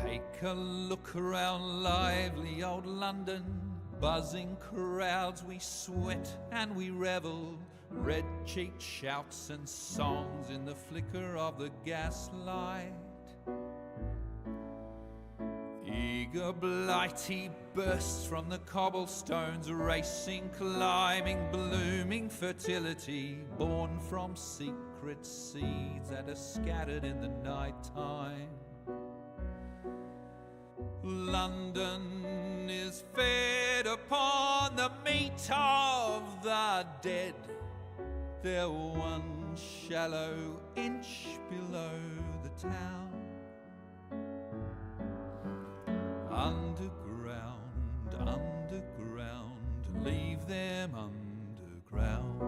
Take a look around lively old London, buzzing crowds, we sweat and we revel, red-cheeked shouts and songs in the flicker of the gaslight. Eager blighty bursts from the cobblestones, racing, climbing, blooming fertility, born from secret seeds that are scattered in the night time. London is fed upon the meat of the dead. They're one shallow inch below the town. Underground, underground, leave them underground.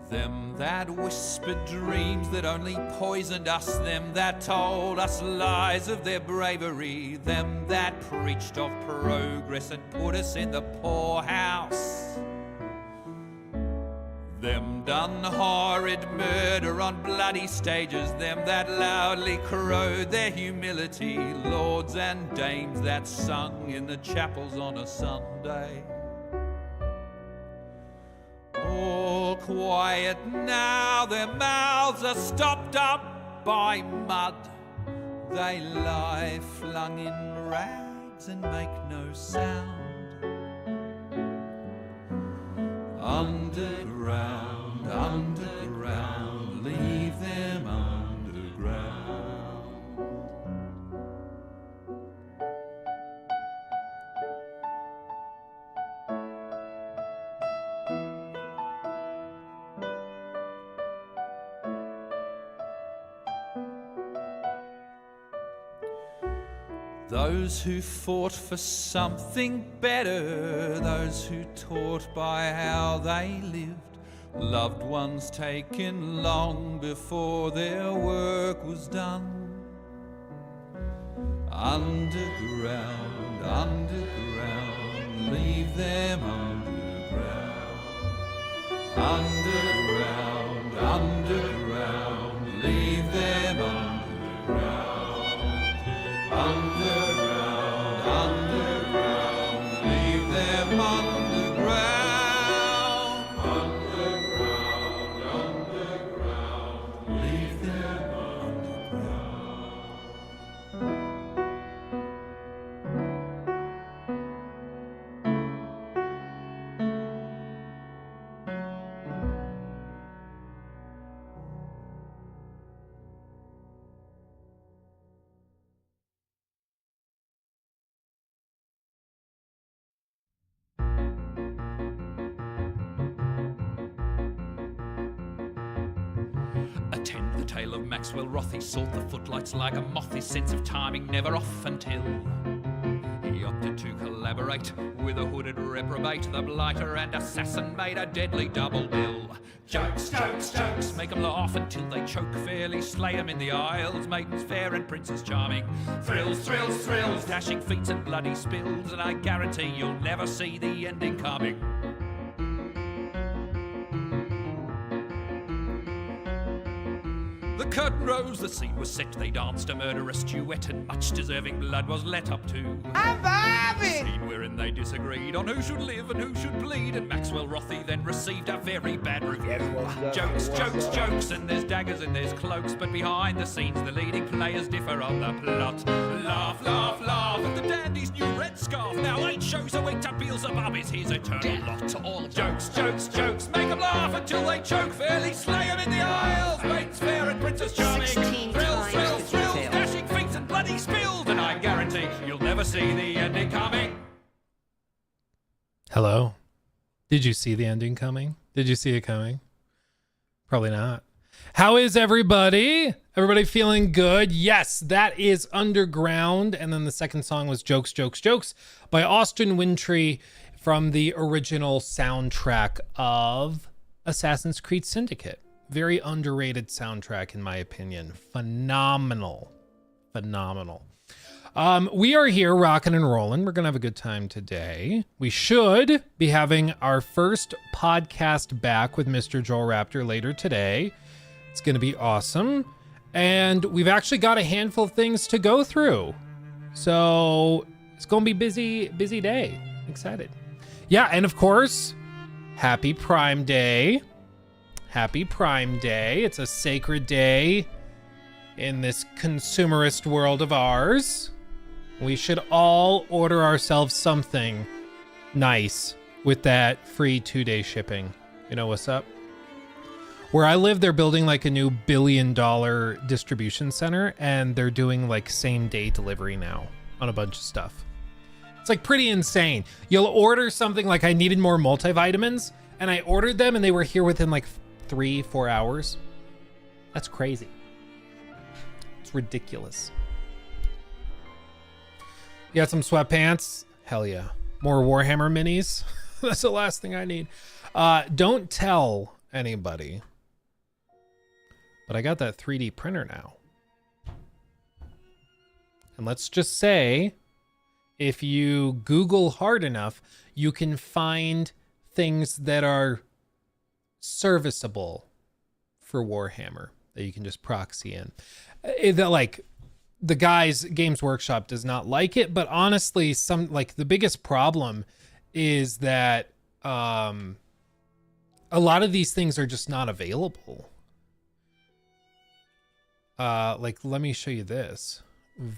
Them that whispered dreams that only poisoned us, them that told us lies of their bravery, them that preached of progress and put us in the poorhouse, them done horrid murder on bloody stages, them that loudly crowed their humility, lords and dames that sung in the chapels on a Sunday. All quiet now, their mouths are stopped up by mud. They lie flung in rags and make no sound. Underground, underground, leave them underground. Those who fought for something better, those who taught by how they lived, loved ones taken long before their work was done. Underground, underground, leave them underground. Underground, underground, leave them underground. Underground, underground, leave them underground. Underground, underground, leave them underground. Attend the tale of Maxwell Roth. He sought the footlights like a moth, his sense of timing never off until he opted to collaborate with a hooded reprobate. The blighter and assassin made a deadly double bill. Jokes, jokes, jokes, make 'em laugh until they choke, fairly slay 'em in the aisles, maidens fair and princes charming. Thrills, thrills, thrills, dashing feats and bloody spills, and I guarantee you'll never see the ending coming. The curtain rose, the scene was set, they danced a murderous duet, and much deserving blood was let up to. I'm vibing! Scene wherein they disagreed on who should live and who should bleed, and Maxwell Rothy then received a very bad review. Jokes, jokes, jokes, and there's daggers and there's cloaks, but behind the scenes the leading players differ on the plot. Laugh, laugh, laugh at the dandy's new red scarf. Now 8 shows a week to Beelzebub is his eternal lot. To all jokes, jokes, jokes, make 'em laugh until they choke, fairly slay 'em in the aisles, mates fair and Princess Charming. 16 Thrills, times thrills, the thrills, detail. dashing feats and bloody spills, and I guarantee you'll never see the ending coming. Hello? Did you see the ending coming? Did you see it coming? Probably not. How is everybody? Everybody feeling good? Yes, that is Underground. And then the second song was Jokes, Jokes, Jokes by Austin Wintory from the original soundtrack of Assassin's Creed Syndicate. Very underrated soundtrack in my opinion. Phenomenal. Phenomenal. We are here rocking and rolling. We're going to have a good time today. We should be having our first podcast back with Mr. Joel Raptor later today. It's going to be awesome. And we've actually got a handful of things to go through. So it's going to be busy day. Excited. Yeah, and of course, happy Prime Day. Happy Prime Day. It's a sacred day in this consumerist world of ours. We should all order ourselves something nice with that free 2-day shipping. You know what's up? Where I live, they're building like a new $1 billion distribution center, and they're doing like same-day delivery now on a bunch of stuff. It's like pretty insane. You'll order something like I needed more multivitamins, and I ordered them, and they were here within like 3-4 hours. That's crazy. It's ridiculous. You got some sweatpants? Hell yeah. More Warhammer minis? That's the last thing I need. Don't tell anybody, but I got that 3D printer now. And let's just say, if you Google hard enough, you can find things that are serviceable for Warhammer that you can just proxy in. Like the guys, Games Workshop does not like it, but honestly, the biggest problem is that a lot of these things are just not available. Let me show you this.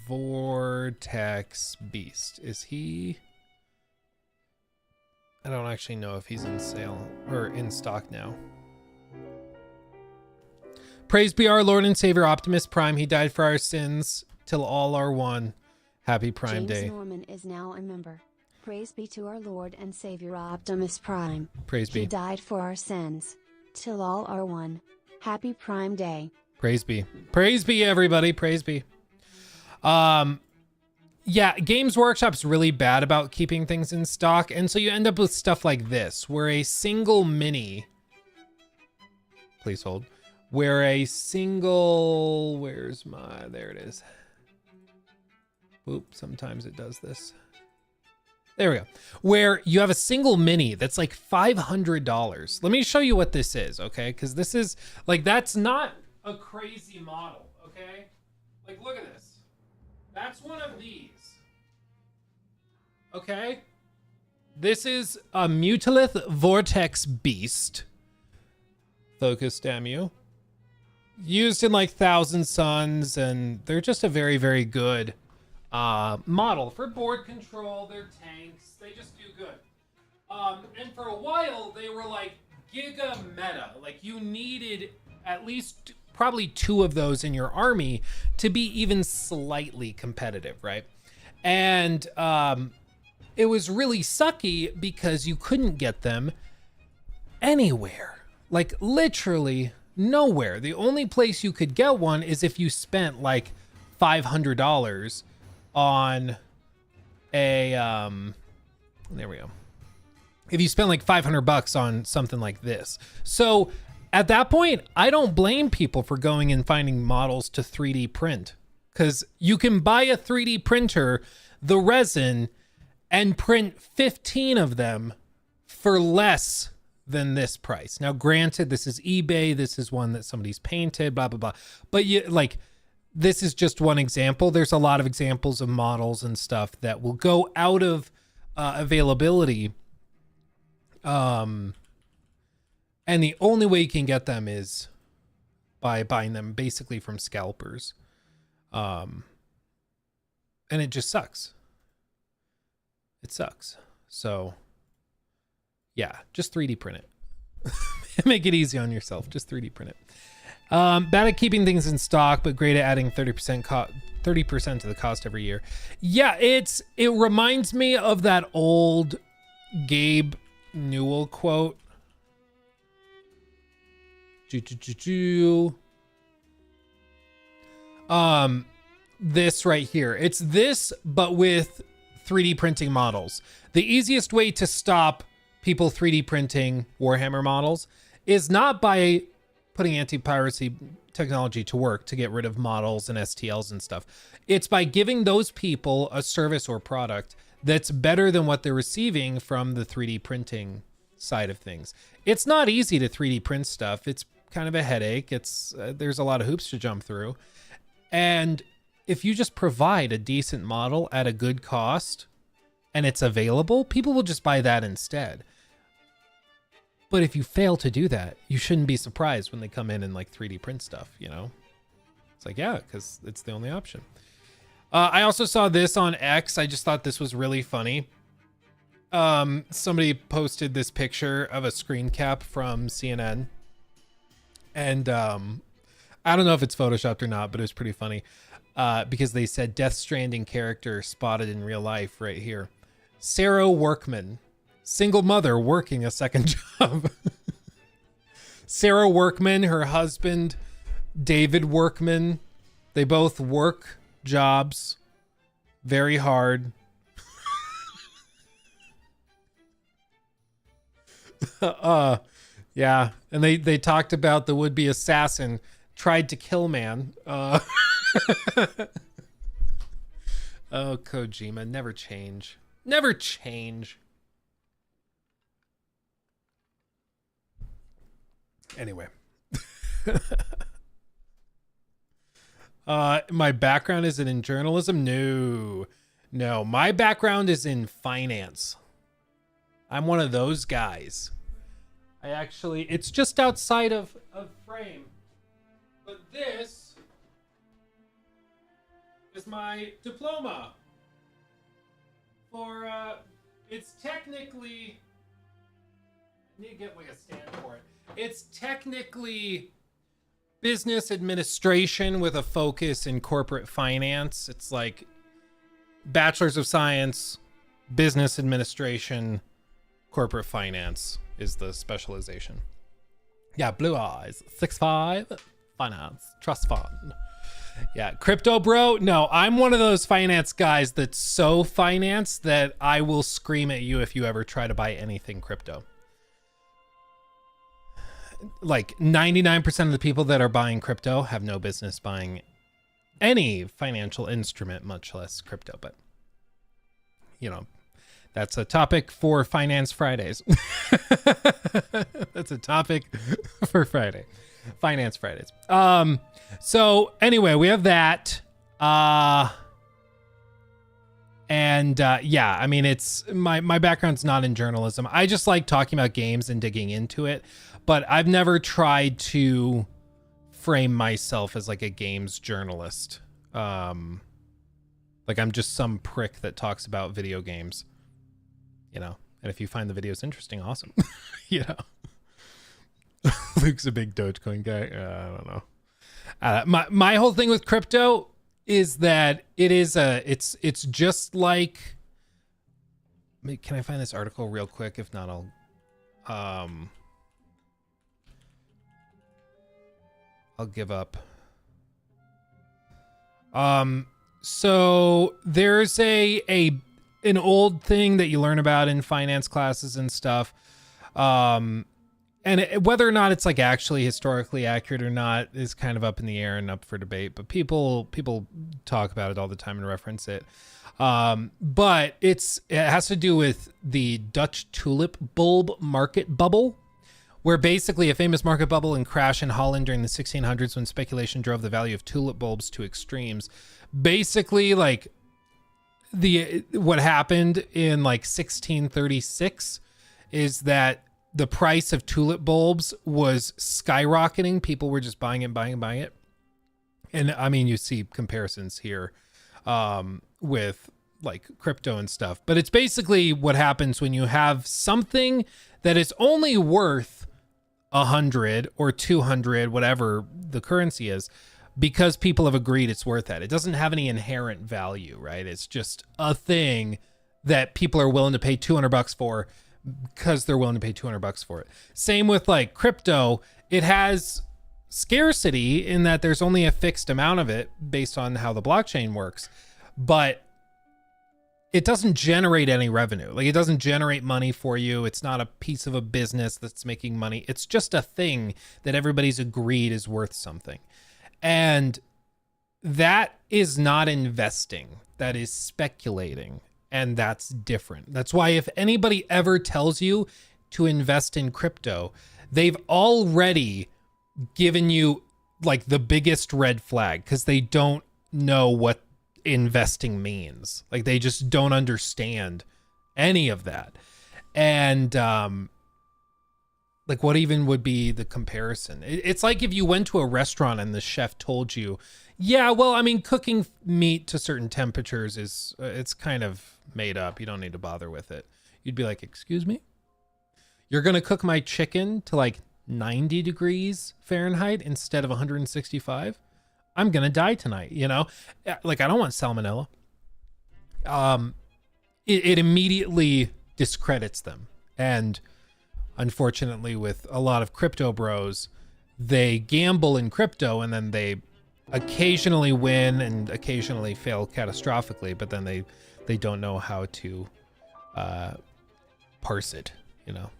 Vortex Beast. Is he? I don't actually know if he's in sale or in stock now. Praise be our Lord and Savior Optimus Prime. He died for our sins till all are one. Happy Prime Day. James Norman is now a member. Praise be to our Lord and Savior Optimus Prime. Praise be. He died for our sins till all are one. Happy Prime Day. Praise be. Praise be, everybody. Praise be. Yeah, Games Workshop's really bad about keeping things in stock, and so you end up with stuff like this, where a single mini, please hold, where a single, there it is. Oop, sometimes it does this. There we go. Where you have a single mini that's like $500. Let me show you what this is, okay? Because this is, like, that's not a crazy model, okay? Like, look at this. That's one of these. Okay? This is a Mutilith Vortex Beast. Focus, damn you. Used in like Thousand Suns, and they're just a very, very good model. For board control, they're tanks. They just do good. And for a while, they were like giga meta. Like you needed at least probably 2 of those in your army to be even slightly competitive, right? And it was really sucky because you couldn't get them anywhere. Like literally nowhere. The only place you could get one is if you spent like $500 on a there we go. If you spend like $500 on something like this. So at that point, I don't blame people for going and finding models to 3D print, because you can buy a 3D printer, the resin, and print 15 of them for less than this price. Now, granted, this is eBay. This is one that somebody's painted, blah, blah, blah. But this is just one example. There's a lot of examples of models and stuff that will go out of availability. And the only way you can get them is by buying them basically from scalpers. And it just sucks. It sucks. So yeah, just 3D print it. Make it easy on yourself. Just 3D print it. Bad at keeping things in stock, but great at adding 30% to the cost every year. Yeah, it reminds me of that old Gabe Newell quote. This right here. It's this, but with 3D printing models. The easiest way to stop people 3D printing Warhammer models is not by putting anti-piracy technology to work to get rid of models and STLs and stuff. It's by giving those people a service or product that's better than what they're receiving from the 3D printing side of things. It's not easy to 3D print stuff. It's kind of a headache. It's there's a lot of hoops to jump through. And if you just provide a decent model at a good cost and it's available, people will just buy that instead. But if you fail to do that, you shouldn't be surprised when they come in and like 3D print stuff, you know? It's like, yeah, because it's the only option. I also saw this on X. I just thought this was really funny. Somebody posted this picture of a screen cap from CNN. And I don't know if it's photoshopped or not, but it was pretty funny. Because they said Death Stranding character spotted in real life right here. Sarah Workman, single mother working a second job. Sarah Workman, her husband, David Workman, they both work jobs very hard. Yeah, and they talked about the would-be assassin tried to kill man. Oh, Kojima, never change. Never change. Anyway. My background is in journalism? No, my background is in finance. I'm one of those guys. It's just outside of frame. But this is my diploma for, it's technically, I need to get like a stand for it. It's technically business administration with a focus in corporate finance. It's like Bachelor's of Science, business administration, corporate finance is the specialization. Yeah, blue eyes, 6'5", finance, trust fund. Yeah, crypto bro. No, I'm one of those finance guys that's so finance that I will scream at you if you ever try to buy anything crypto. Like 99% of the people that are buying crypto have no business buying any financial instrument, much less crypto. But, you know, that's a topic for Finance Fridays. That's a topic for Friday. Finance Fridays. So anyway, we have that. Yeah, I mean, it's my background's not in journalism. I just like talking about games and digging into it, but I've never tried to frame myself as like a games journalist. Like I'm just some prick that talks about video games, you know, and if you find the videos interesting, awesome. You know, Luke's a big Dogecoin guy. I don't know. My whole thing with crypto is that it's just like, can I find this article real quick? If not, I'll give up. So there's an old thing that you learn about in finance classes and stuff. And whether or not it's like actually historically accurate or not is kind of up in the air and up for debate, but people talk about it all the time and reference it. But it has to do with the Dutch tulip bulb market bubble, where basically a famous market bubble and crash in Holland during the 1600s when speculation drove the value of tulip bulbs to extremes. Basically, like what happened in like 1636 is that the price of tulip bulbs was skyrocketing. People were just buying it. And I mean, you see comparisons here with like crypto and stuff, but it's basically what happens when you have something that is only worth 100 or 200, whatever the currency is, because people have agreed it's worth that. It doesn't have any inherent value, right? It's just a thing that people are willing to pay $200 for because they're willing to pay $200 for it. Same with like crypto. It has scarcity in that there's only a fixed amount of it based on how the blockchain works, but it doesn't generate any revenue. Like, it doesn't generate money for you. It's not a piece of a business that's making money. It's just a thing that everybody's agreed is worth something. And that is not investing. That is speculating. And that's different. That's why if anybody ever tells you to invest in crypto, they've already given you like the biggest red flag, because they don't know what investing means. Like, they just don't understand any of that. And like, what even would be the comparison? It's like if you went to a restaurant and the chef told you, yeah, well, I mean, cooking meat to certain temperatures is it's kind of made up. You don't need to bother with it. You'd be like, excuse me? You're going to cook my chicken to like 90 degrees Fahrenheit instead of 165? I'm going to die tonight, you know? Like, I don't want salmonella. It immediately discredits them. And unfortunately, with a lot of crypto bros, they gamble in crypto and then they occasionally win and occasionally fail catastrophically, but then they don't know how to parse it, you know?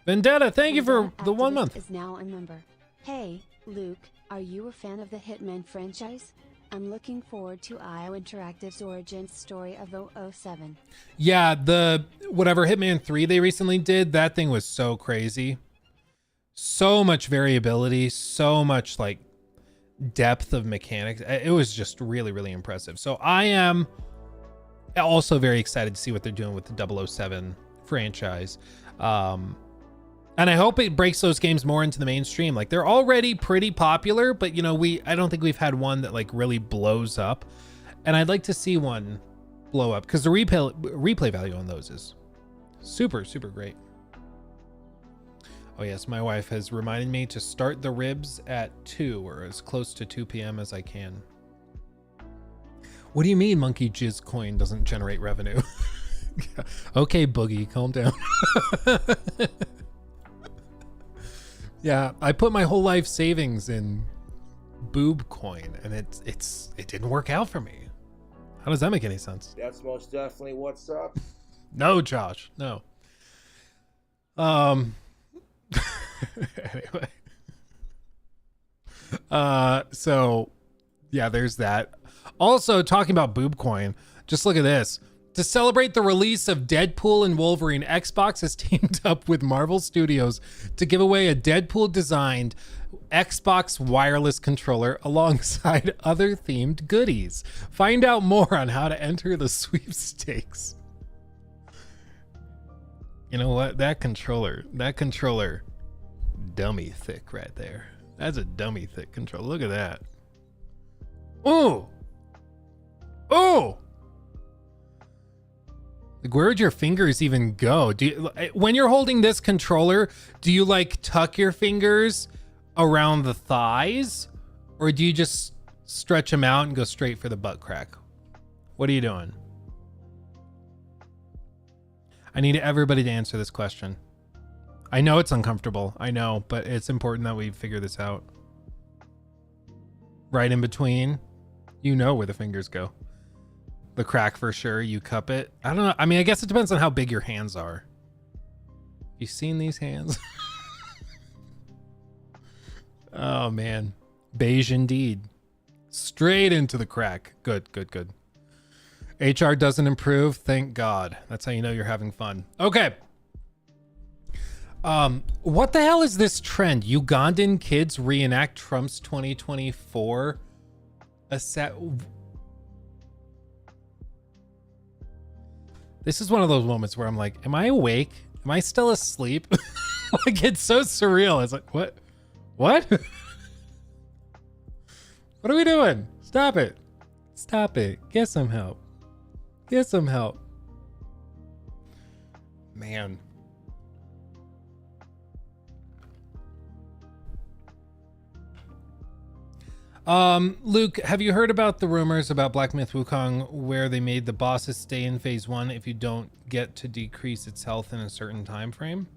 Vendetta, thank you for the 1 month. Is now a member. Hey, Luke, are you a fan of the Hitman franchise? I'm looking forward to IO Interactive's origin story of 007. Yeah, the whatever Hitman 3 they recently did, that thing was so crazy. So much variability, so much like depth of mechanics. It was just really, really impressive. So I am also very excited to see what they're doing with the 007 franchise. And I hope it breaks those games more into the mainstream. Like, they're already pretty popular, but you know, I don't think we've had one that like really blows up. And I'd like to see one blow up, because the replay value on those is super, super great. Oh yes, my wife has reminded me to start the ribs at 2 or as close to 2 p.m. as I can. What do you mean Monkey Jizz Coin doesn't generate revenue? Okay, Boogie, calm down. Yeah, I put my whole life savings in Boob Coin, and it didn't work out for me. How does that make any sense? That's most definitely what's up. No, Josh, no. Anyway. So yeah, there's that. Also, talking about Boob Coin, just look at this. To celebrate the release of Deadpool and Wolverine, Xbox has teamed up with Marvel Studios to give away a Deadpool-designed Xbox wireless controller alongside other themed goodies. Find out more on how to enter the sweepstakes. You know what? That controller, dummy thick right there. That's a dummy thick controller. Look at that. Oh! Oh! Like, where would your fingers even go? When you're holding this controller, do you like tuck your fingers around the thighs, or do you just stretch them out and go straight for the butt crack? What are you doing? I need everybody to answer this question. I know it's uncomfortable. I know, but it's important that we figure this out. Right in between, you know where the fingers go. The crack for sure. You cup it. I don't know. I mean, I guess it depends on how big your hands are. You seen these hands? Oh man, beige indeed. Straight into the crack. Good, good, good. HR doesn't improve. Thank God. That's how you know you're having fun. Okay. What the hell is this trend? Ugandan kids reenact Trump's 2024 This is one of those moments where I'm like, am I awake? Am I still asleep? Like, it's so surreal. It's like, what? What? What are we doing? Stop it. Stop it. Get some help. Get some help. Man. Luke, have you heard about the rumors about Black Myth Wukong where they made the bosses stay in phase 1 if you don't get to decrease its health in a certain time frame?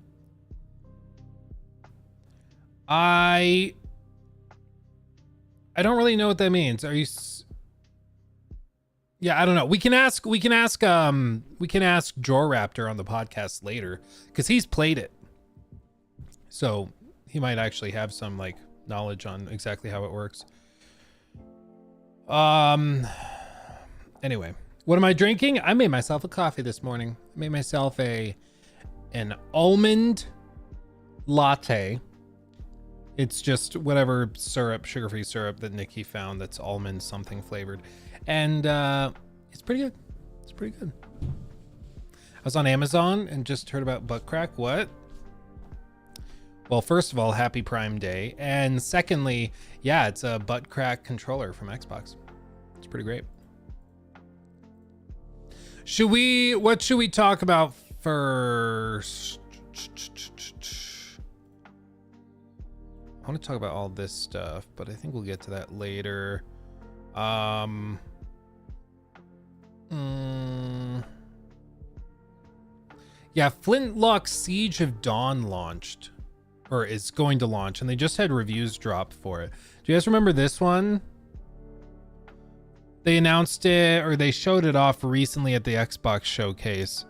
I don't really know what that means. Are you Yeah, I don't know. We can ask Jor Raptor on the podcast later because he's played it. So he might actually have some like knowledge on exactly how it works. Anyway, what am I drinking? I made myself a coffee this morning. I made myself an almond latte. It's just whatever syrup, sugar-free syrup that Nikki found that's almond something flavored. And it's pretty good. It's pretty good. I was on Amazon and just heard about butt crack. What? Well, first of all, happy Prime Day. And secondly, yeah, it's a butt crack controller from Xbox. It's pretty great. What should we talk about first? I want to talk about all this stuff, but I think we'll get to that later. Yeah, Flintlock Siege of Dawn launched, or is going to launch, and they just had reviews drop for it. Do you guys remember this one? They announced it, or they showed it off recently at the Xbox showcase,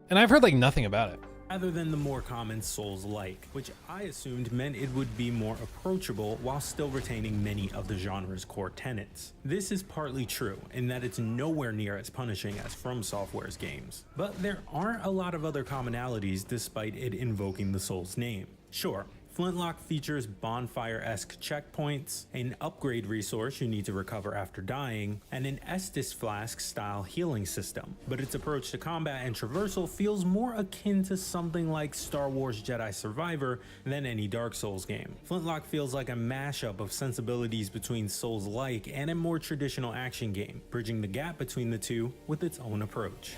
and I've heard like nothing about it. Rather than the more common Souls-like, which I assumed meant it would be more approachable while still retaining many of the genre's core tenets. This is partly true in that it's nowhere near as punishing as From Software's games, but there aren't a lot of other commonalities despite it invoking the Souls name. Sure, Flintlock features bonfire-esque checkpoints, an upgrade resource you need to recover after dying, and an Estus Flask-style healing system. But its approach to combat and traversal feels more akin to something like Star Wars Jedi Survivor than any Dark Souls game. Flintlock feels like a mashup of sensibilities between Souls-like and a more traditional action game, bridging the gap between the two with its own approach.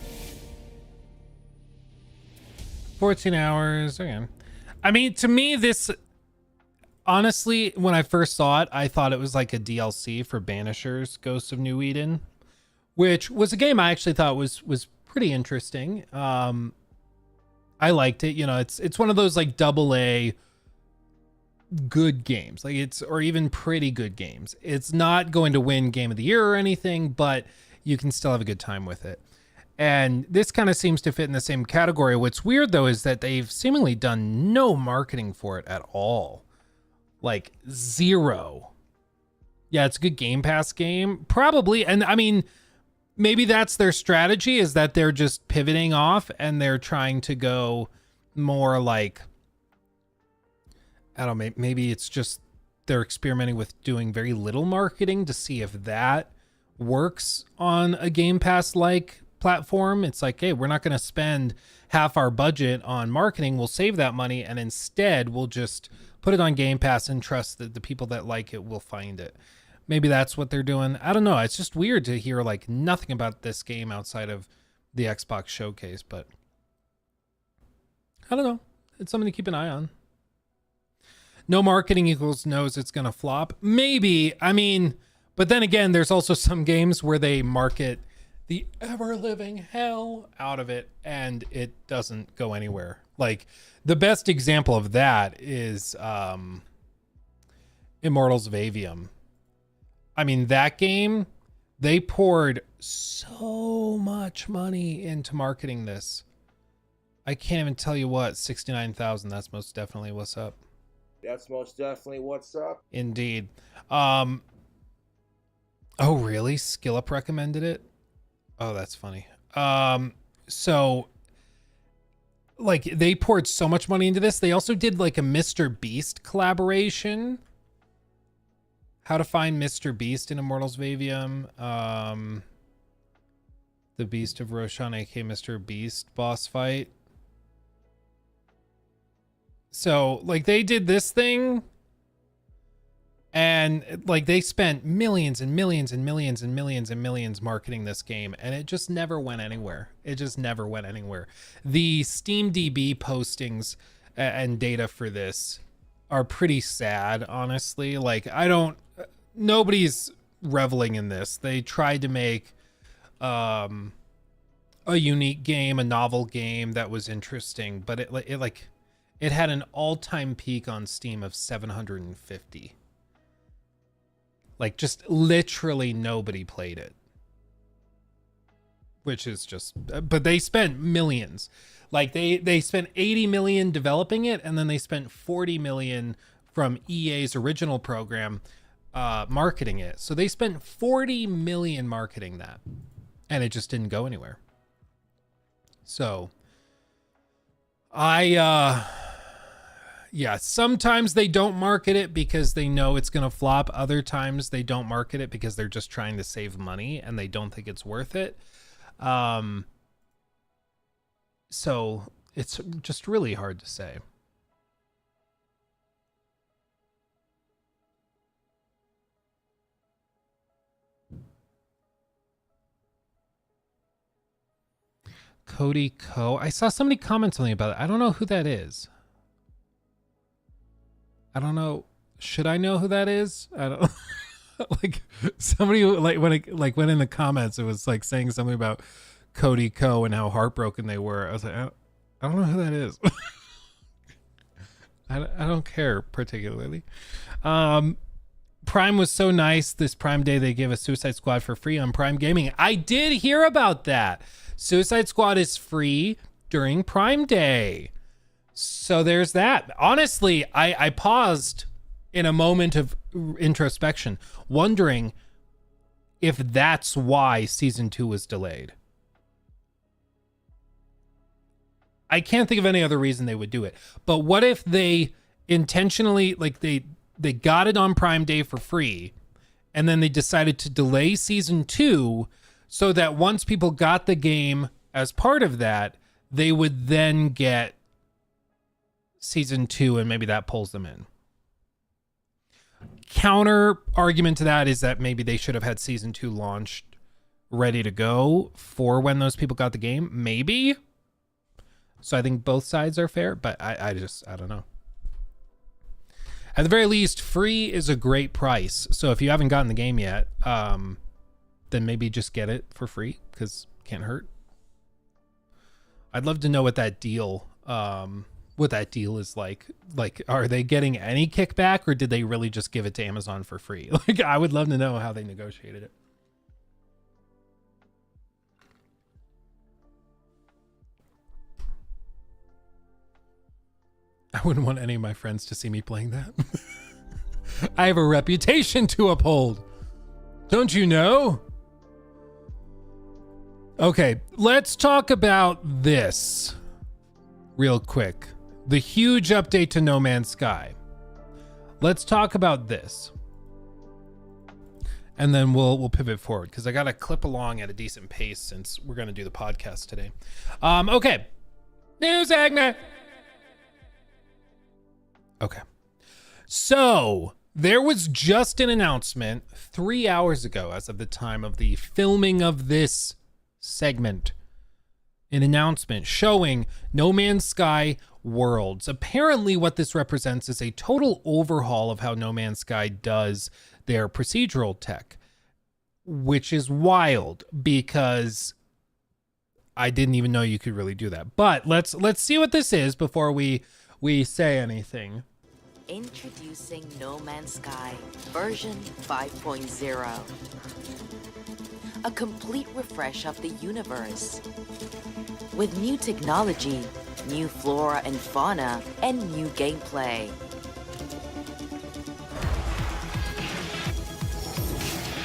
14 hours, okay. I mean, to me, this, honestly, when I first saw it, I thought it was like a DLC for Banishers Ghosts of New Eden, which was a game I actually thought was pretty interesting. I liked it. You know, it's one of those like AA good games, like or even pretty good games. It's not going to win Game of the Year or anything, but you can still have a good time with it. And this kind of seems to fit in the same category. What's weird, though, is that they've seemingly done no marketing for it at all. Like, zero. Yeah, it's a good Game Pass game. Probably. And, I mean, maybe that's their strategy, is that they're just pivoting off and they're trying to go more like... I don't know, maybe it's just they're experimenting with doing very little marketing to see if that works on a Game Pass-like platform. It's like, hey, we're not going to spend half our budget on marketing. We'll save that money, and instead we'll just put it on Game Pass and trust that the people that like it will find it. Maybe that's what they're doing. I don't know. It's just weird to hear like nothing about this game outside of the Xbox showcase, but I don't know. It's something to keep an eye on. No marketing equals knows it's going to flop. Maybe. I mean, but then again, there's also some games where they market the ever-living hell out of it and it doesn't go anywhere. Like, the best example of that is Immortals of Avium. I mean, that game, they poured so much money into marketing this. I can't even tell you what. 69,000, that's most definitely what's up. That's most definitely what's up. Indeed. Oh, really? SkillUp recommended it? Oh, that's funny. So like they poured so much money into this. They also did like a Mr. Beast collaboration. How to find Mr. Beast in Immortals of Avium. The Beast of Roshan, aka Mr. Beast boss fight. So like they did this thing. And like they spent millions and millions and millions and millions and millions marketing this game, and it just never went anywhere. It just never went anywhere. The SteamDB postings and data for this are pretty sad, honestly. Like nobody's reveling in this. They tried to make a unique game, a novel game that was interesting, but it had an all-time peak on Steam of 750. Like, just literally nobody played it. which is just, but they spent millions. Like they spent 80 million developing it, and then they spent 40 million from EA's original program marketing it. So they spent 40 million marketing that, and it just didn't go anywhere. So yeah, sometimes they don't market it because they know it's going to flop. Other times they don't market it because they're just trying to save money and they don't think it's worth it. So it's just really hard to say. Cody Co. I saw somebody comment something about it. I don't know who that is. I don't know. Should I know who that is? I don't like somebody like when it like went in the comments, it was like saying something about Cody Co and how heartbroken they were. I was like, I don't know who that is. I don't care particularly. Prime was so nice. This Prime Day, they gave us Suicide Squad for free on Prime Gaming. I did hear about that. Suicide Squad is free during Prime Day. So there's that. Honestly, I paused in a moment of introspection, wondering if that's why season 2 was delayed. I can't think of any other reason they would do it. But what if they intentionally, like they got it on Prime Day for free, and then they decided to delay season 2 so that once people got the game as part of that, they would then get season 2, and maybe that pulls them in. Counter argument to that is that maybe they should have had season 2 launched ready to go for when those people got the game. Maybe. So I think both sides are fair, but I don't know. At the very least, free is a great price. So if you haven't gotten the game yet, then maybe just get it for free, because it can't hurt. I'd love to know what that deal is like. Like, are they getting any kickback, or did they really just give it to Amazon for free? Like, I would love to know how they negotiated it. I wouldn't want any of my friends to see me playing that. I have a reputation to uphold. Don't you know? Okay, let's talk about this real quick. The huge update to No Man's Sky. Let's talk about this. And then we'll pivot forward, because I got to clip along at a decent pace since we're going to do the podcast today. Okay. News segment. Okay. So there was just an announcement 3 hours ago, as of the time of the filming of this segment, an announcement showing No Man's Sky Worlds. Apparently what this represents is a total overhaul of how No Man's Sky does their procedural tech, which is wild because I didn't even know you could really do that. But let's see what this is before we say anything. Introducing No Man's Sky version 5.0. A complete refresh of the universe. With new technology, new flora and fauna, and new gameplay.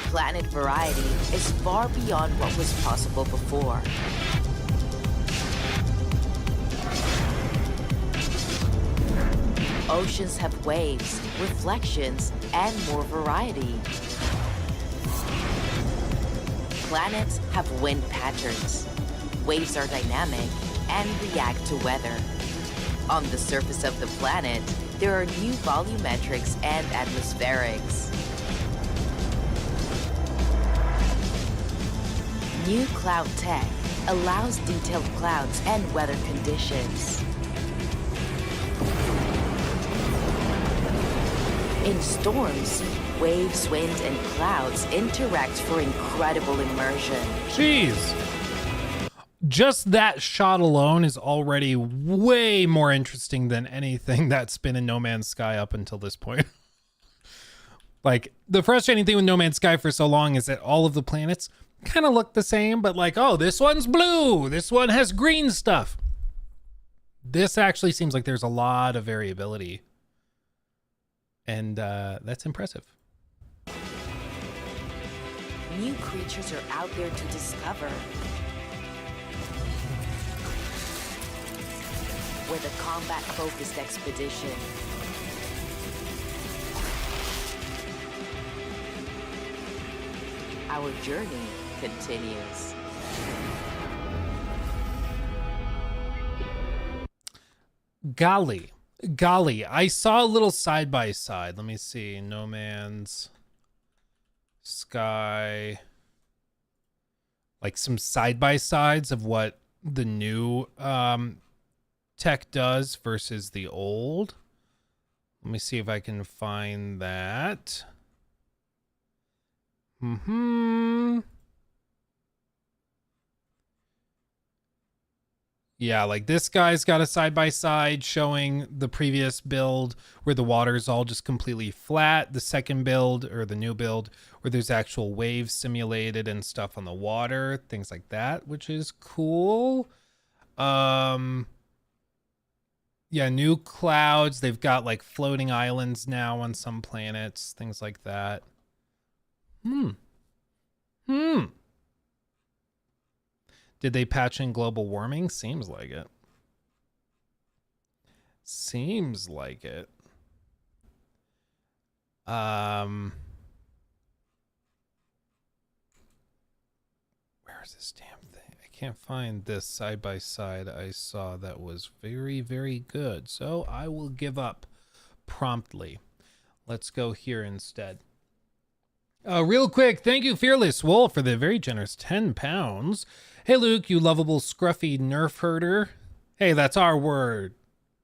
Planet variety is far beyond what was possible before. Oceans have waves, reflections, and more variety. Planets have wind patterns. Waves are dynamic and react to weather. On the surface of the planet, there are new volumetrics and atmospherics. New cloud tech allows detailed clouds and weather conditions. In storms, waves, wind, and clouds interact for incredible immersion. Jeez. Just that shot alone is already way more interesting than anything that's been in No Man's Sky up until this point. Like, the frustrating thing with No Man's Sky for so long is that all of the planets kind of look the same, but like, oh, this one's blue, this one has green stuff. This actually seems like there's a lot of variability, and that's impressive. New creatures are out there to discover. With a combat-focused expedition, our journey continues. Golly, I saw a little side by side. Let me see. No Man's Sky. Like some side by sides of what the new tech does versus the old. Let me see if I can find that. Yeah, like this guy's got a side-by-side showing the previous build where the water's all just completely flat. The second build, or the new build, where there's actual waves simulated and stuff on the water, things like that, which is cool. Yeah, new clouds. They've got like floating islands now on some planets, things like that. Did they patch in global warming? Seems like it. Seems like it. Where is this damn thing? I can't find this side by side I saw that was very, very good. So I will give up promptly. Let's go here instead. Real quick, thank you, Fearless Wolf, for the very generous 10 pounds. Hey, Luke, you lovable, scruffy nerf herder. Hey, that's our word.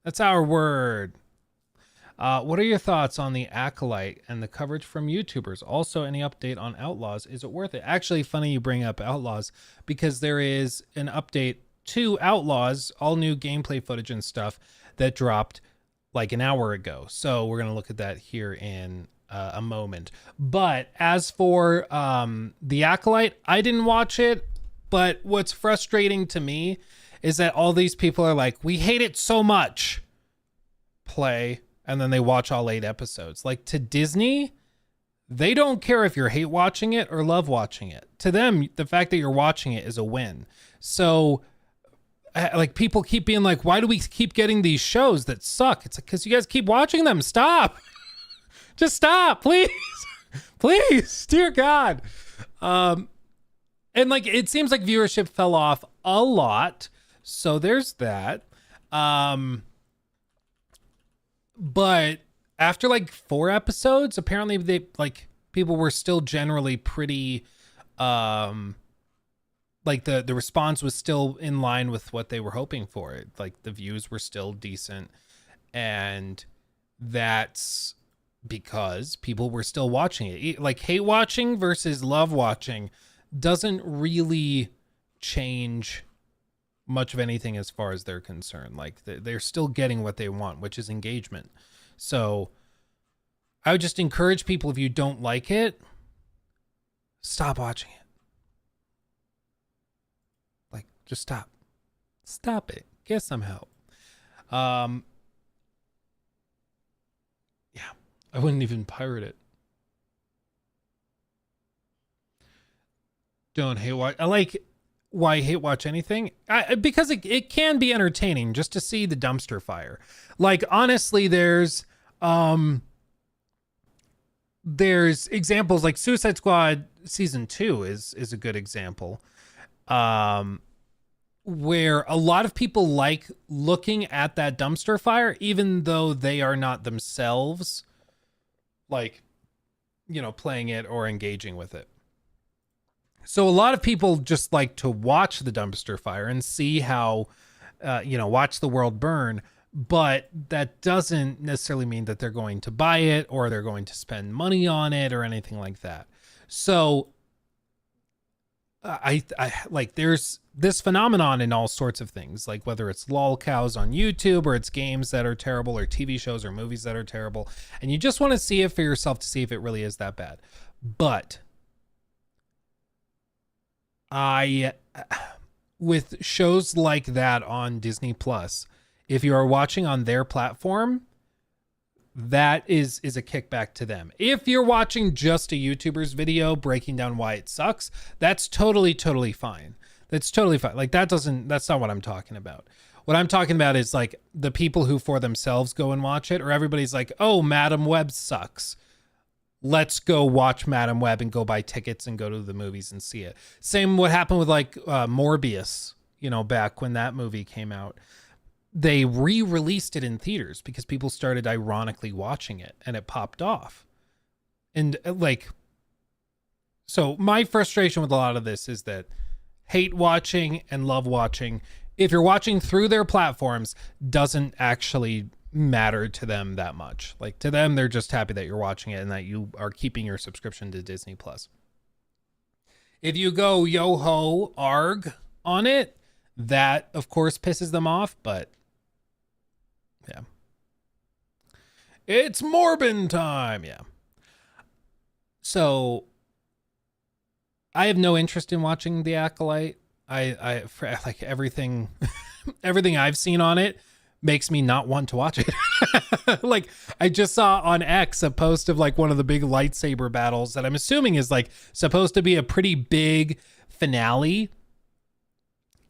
That's our word. What are your thoughts on the Acolyte and the coverage from YouTubers? Also, any update on Outlaws? Is it worth it? Actually, funny you bring up Outlaws, because there is an update to Outlaws, all new gameplay footage and stuff that dropped like an hour ago. So we're going to look at that here in a moment. But as for the Acolyte, I didn't watch it, but what's frustrating to me is that all these people are like, we hate it so much, play, and then they watch all 8 episodes. Like, to Disney, they don't care if you're hate watching it or love watching it. To them, the fact that you're watching it is a win. So like, people keep being like, why do we keep getting these shows that suck? It's like, because you guys keep watching them. Stop. Just stop, please. Please, dear God. And like, it seems like viewership fell off a lot. So there's that. But after like 4 episodes, apparently they like, people were still generally pretty, like the response was still in line with what they were hoping for. It, like, the views were still decent, and that's because people were still watching it. Like, hate watching versus love watching doesn't really change much of anything as far as they're concerned. Like, they're still getting what they want, which is engagement. So I would just encourage people, if you don't like it, stop watching it. Like, just stop it, get some help. Yeah, I wouldn't even pirate it. Don't hate watch. I like, why hate watch anything? Because it can be entertaining just to see the dumpster fire. Like, honestly, there's examples like Suicide Squad season 2 is a good example, where a lot of people like looking at that dumpster fire, even though they are not themselves, like, you know, playing it or engaging with it. So a lot of people just like to watch the dumpster fire and see how, watch the world burn. But that doesn't necessarily mean that they're going to buy it or they're going to spend money on it or anything like that. So I like, there's this phenomenon in all sorts of things, like whether it's lolcows on YouTube or it's games that are terrible or TV shows or movies that are terrible. And you just want to see it for yourself to see if it really is that bad. But with shows like that on Disney Plus, if you are watching on their platform, that is a kickback to them. If you're watching just a YouTuber's video breaking down why it sucks, that's totally fine. That's totally fine. Like that's not what I'm talking about. What I'm talking about is like the people who for themselves go and watch it, or everybody's like, oh, Madam Web sucks. Let's go watch Madam Web and go buy tickets and go to the movies and see it. Same what happened with like Morbius, back when that movie came out. They re-released it in theaters because people started ironically watching it and it popped off. And so my frustration with a lot of this is that hate watching and love watching, if you're watching through their platforms, doesn't actually matter to them that much. Like to them, they're just happy that you're watching it and that you are keeping your subscription to Disney Plus. If you go yo-ho arg on it, that of course pisses them off, but yeah. It's Morbin time. Yeah. So I have no interest in watching The Acolyte. I like everything I've seen on it makes me not want to watch it. Like I just saw on X a post of like one of the big lightsaber battles that I'm assuming is like supposed to be a pretty big finale.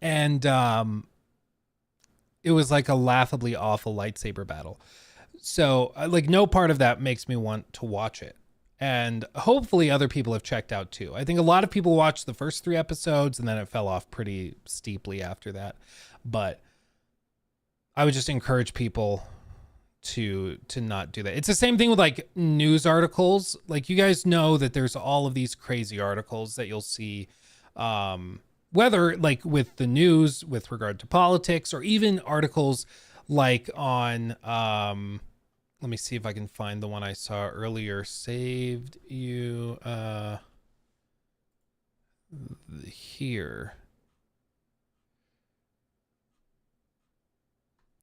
And it was like a laughably awful lightsaber battle. So like no part of that makes me want to watch it. And hopefully other people have checked out too. I think a lot of people watched the first 3 episodes and then it fell off pretty steeply after that. But I would just encourage people to not do that. It's the same thing with like news articles. Like you guys know that there's all of these crazy articles that you'll see, whether like with the news with regard to politics or even articles like on, let me see if I can find the one I saw earlier. Saved you here.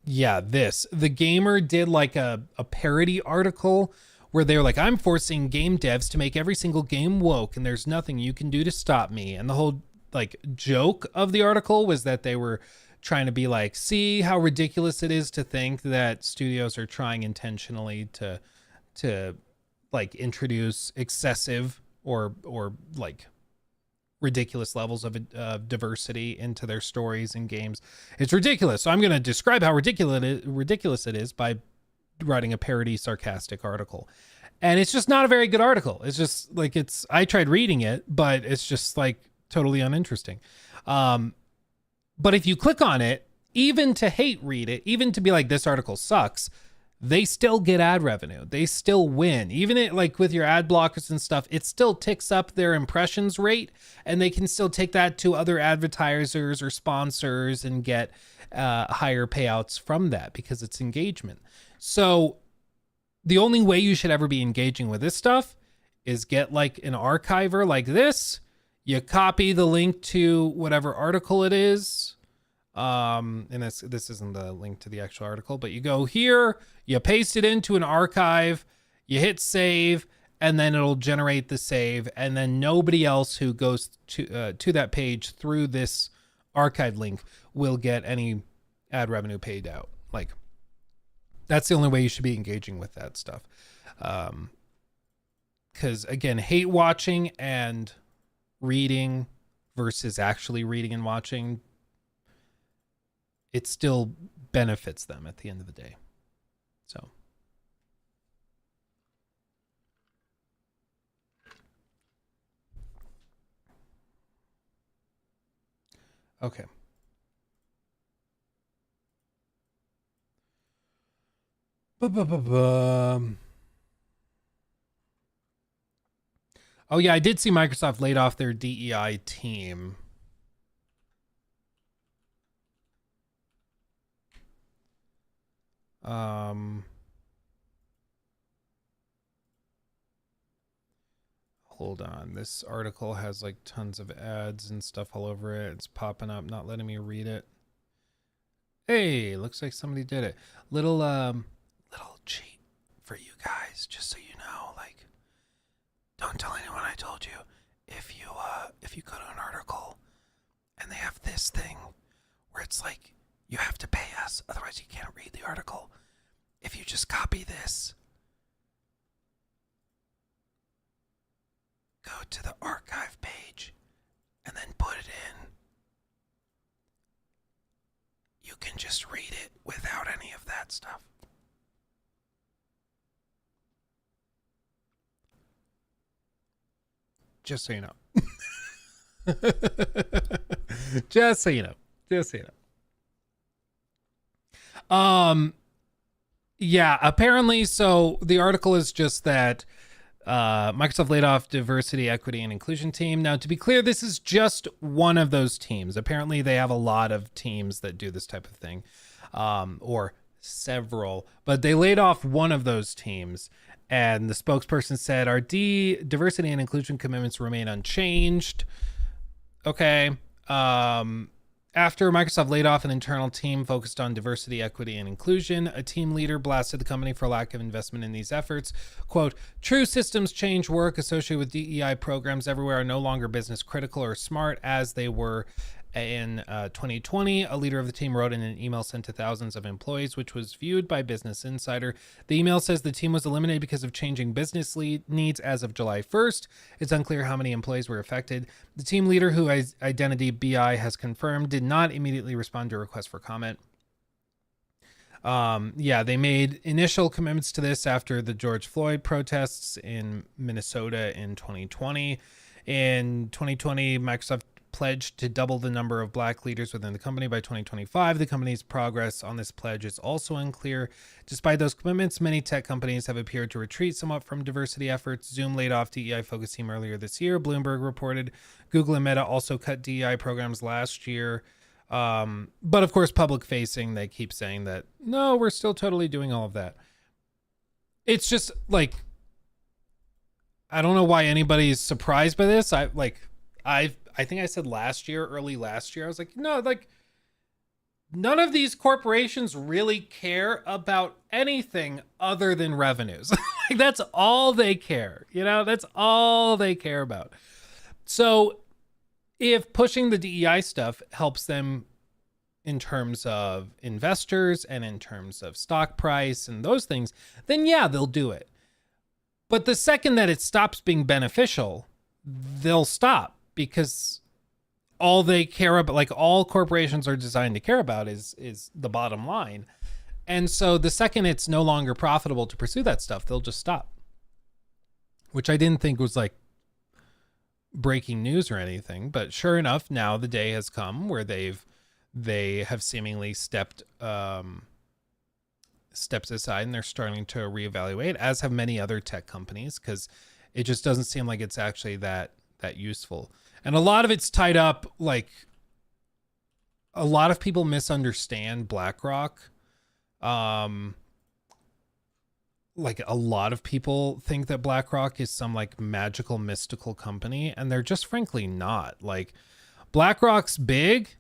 Yeah, The Gamer did like a parody article where they're like, I'm forcing game devs to make every single game woke and there's nothing you can do to stop me. And the whole like joke of the article was that they were trying to be like, see how ridiculous it is to think that studios are trying intentionally to like introduce excessive or like ridiculous levels of diversity into their stories and games. It's ridiculous. So I'm going to describe how ridiculous it is by writing a parody sarcastic article. And it's just not a very good article. It's just like I tried reading it, but it's just like totally uninteresting. But if you click on it, even to hate read it, even to be like, this article sucks, they still get ad revenue. They still win. Even it, like with your ad blockers and stuff, it still ticks up their impressions rate and they can still take that to other advertisers or sponsors and get higher payouts from that because it's engagement. So the only way you should ever be engaging with this stuff is get like an archiver like this. You copy the link to whatever article it is. And this isn't the link to the actual article, but you go here, you paste it into an archive, you hit save, and then it'll generate the save. And then nobody else who goes to that page through this archive link will get any ad revenue paid out. Like that's the only way you should be engaging with that stuff. Because again, hate watching and reading versus actually reading and watching, it still benefits them at the end of the day. So okay. Oh yeah, I did see Microsoft laid off their DEI team. Hold on. This article has like tons of ads and stuff all over it. It's popping up, not letting me read it. Hey, looks like somebody did it. Little cheat for you guys, just so you know, like, don't tell anyone I told you. If you go to an article this thing where it's like, you have to pay us, otherwise you can't read the article. If you just copy this, go to the archive page and then put it in, you can just read it without any of that stuff. Just so you know. Just so you know. Just so you know. Yeah, apparently, so the article is just that Microsoft laid off diversity, equity, and inclusion team. Now, to be clear, this is just one of those teams. Apparently, they have a lot of teams that do this type of thing, or several, but they laid off one of those teams. And the spokesperson said, our diversity and inclusion commitments remain unchanged. Okay. After Microsoft laid off an internal team focused on diversity, equity, and inclusion, a team leader blasted the company for lack of investment in these efforts. Quote, true systems change work associated with DEI programs everywhere are no longer business critical or smart as they were in 2020. A leader of the team wrote in an email sent to thousands of employees, which was viewed by Business Insider. The email says the team was eliminated because of changing business needs as of July 1st. It's unclear how many employees were affected. The team leader, who Identity BI has confirmed, did not immediately respond to a request for comment. They made initial commitments to this after the George Floyd protests in Minnesota in 2020. In 2020, Microsoft pledged to double the number of black leaders within the company by 2025. The company's progress on this pledge is also unclear. Despite those commitments, many tech companies have appeared to retreat somewhat from diversity efforts. Zoom laid off DEI focus team earlier this year. Bloomberg reported Google and Meta also cut DEI programs last year. But of course, public facing, they keep saying that, no, we're still totally doing all of that. It's just like, I don't know why anybody's surprised by this. I think I said early last year, I was like, no, like none of these corporations really care about anything other than revenues. Like that's all they care, that's all they care about. So if pushing the DEI stuff helps them in terms of investors and in terms of stock price and those things, then yeah, they'll do it. But the second that it stops being beneficial, they'll stop. Because all they care about, like all corporations are designed to care about is the bottom line. And so the second it's no longer profitable to pursue that stuff, they'll just stop. Which I didn't think was like breaking news or anything. But sure enough, now the day has come where they have seemingly steps aside and they're starting to reevaluate, as have many other tech companies, because it just doesn't seem like it's actually that useful. And a lot of it's tied up, like a lot of people misunderstand BlackRock. Like a lot of people think that BlackRock is some like magical, mystical company, and they're just frankly not. Like BlackRock's big,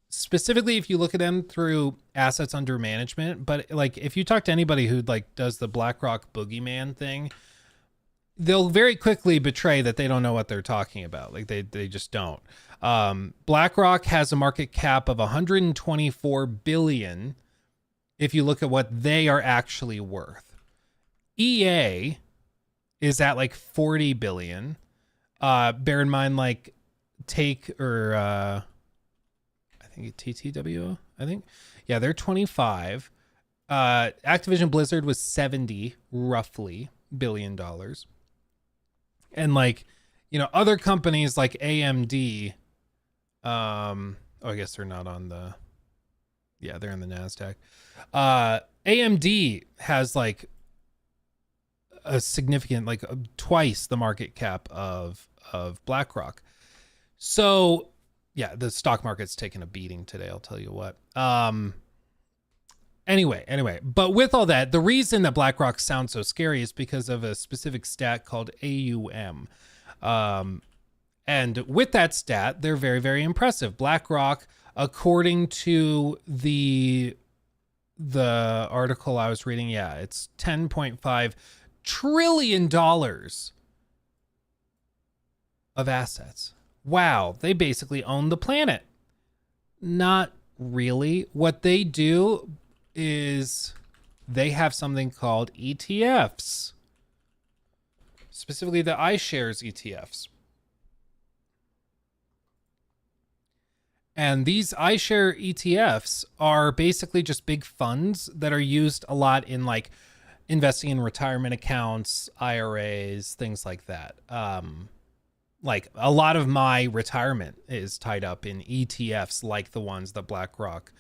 specifically if you look at them through assets under management. But like if you talk to anybody who like does the BlackRock boogeyman thing, they'll very quickly betray that they don't know what they're talking about. Like they just don't. BlackRock has a market cap of 124 billion. If you look at what they are actually worth, EA is at like 40 billion. Bear in mind, like I think TTWO, yeah, they're 25. Activision Blizzard was 70 roughly $billion. And like, other companies like AMD, I guess they're not on they're in the NASDAQ. AMD has like a significant, like twice the market cap of BlackRock. So yeah, the stock market's taken a beating today, I'll tell you what. Anyway, but with all that, the reason that BlackRock sounds so scary is because of a specific stat called AUM. And with that stat, they're very, very impressive. BlackRock, according to the article I was reading, it's $10.5 trillion of assets. Wow, they basically own the planet. Not really. What they do is they have something called ETFs, specifically the iShares ETFs. And these iShare ETFs are basically just big funds that are used a lot in like investing in retirement accounts, IRAs, things like that. Like a lot of my retirement is tied up in ETFs like the ones that BlackRock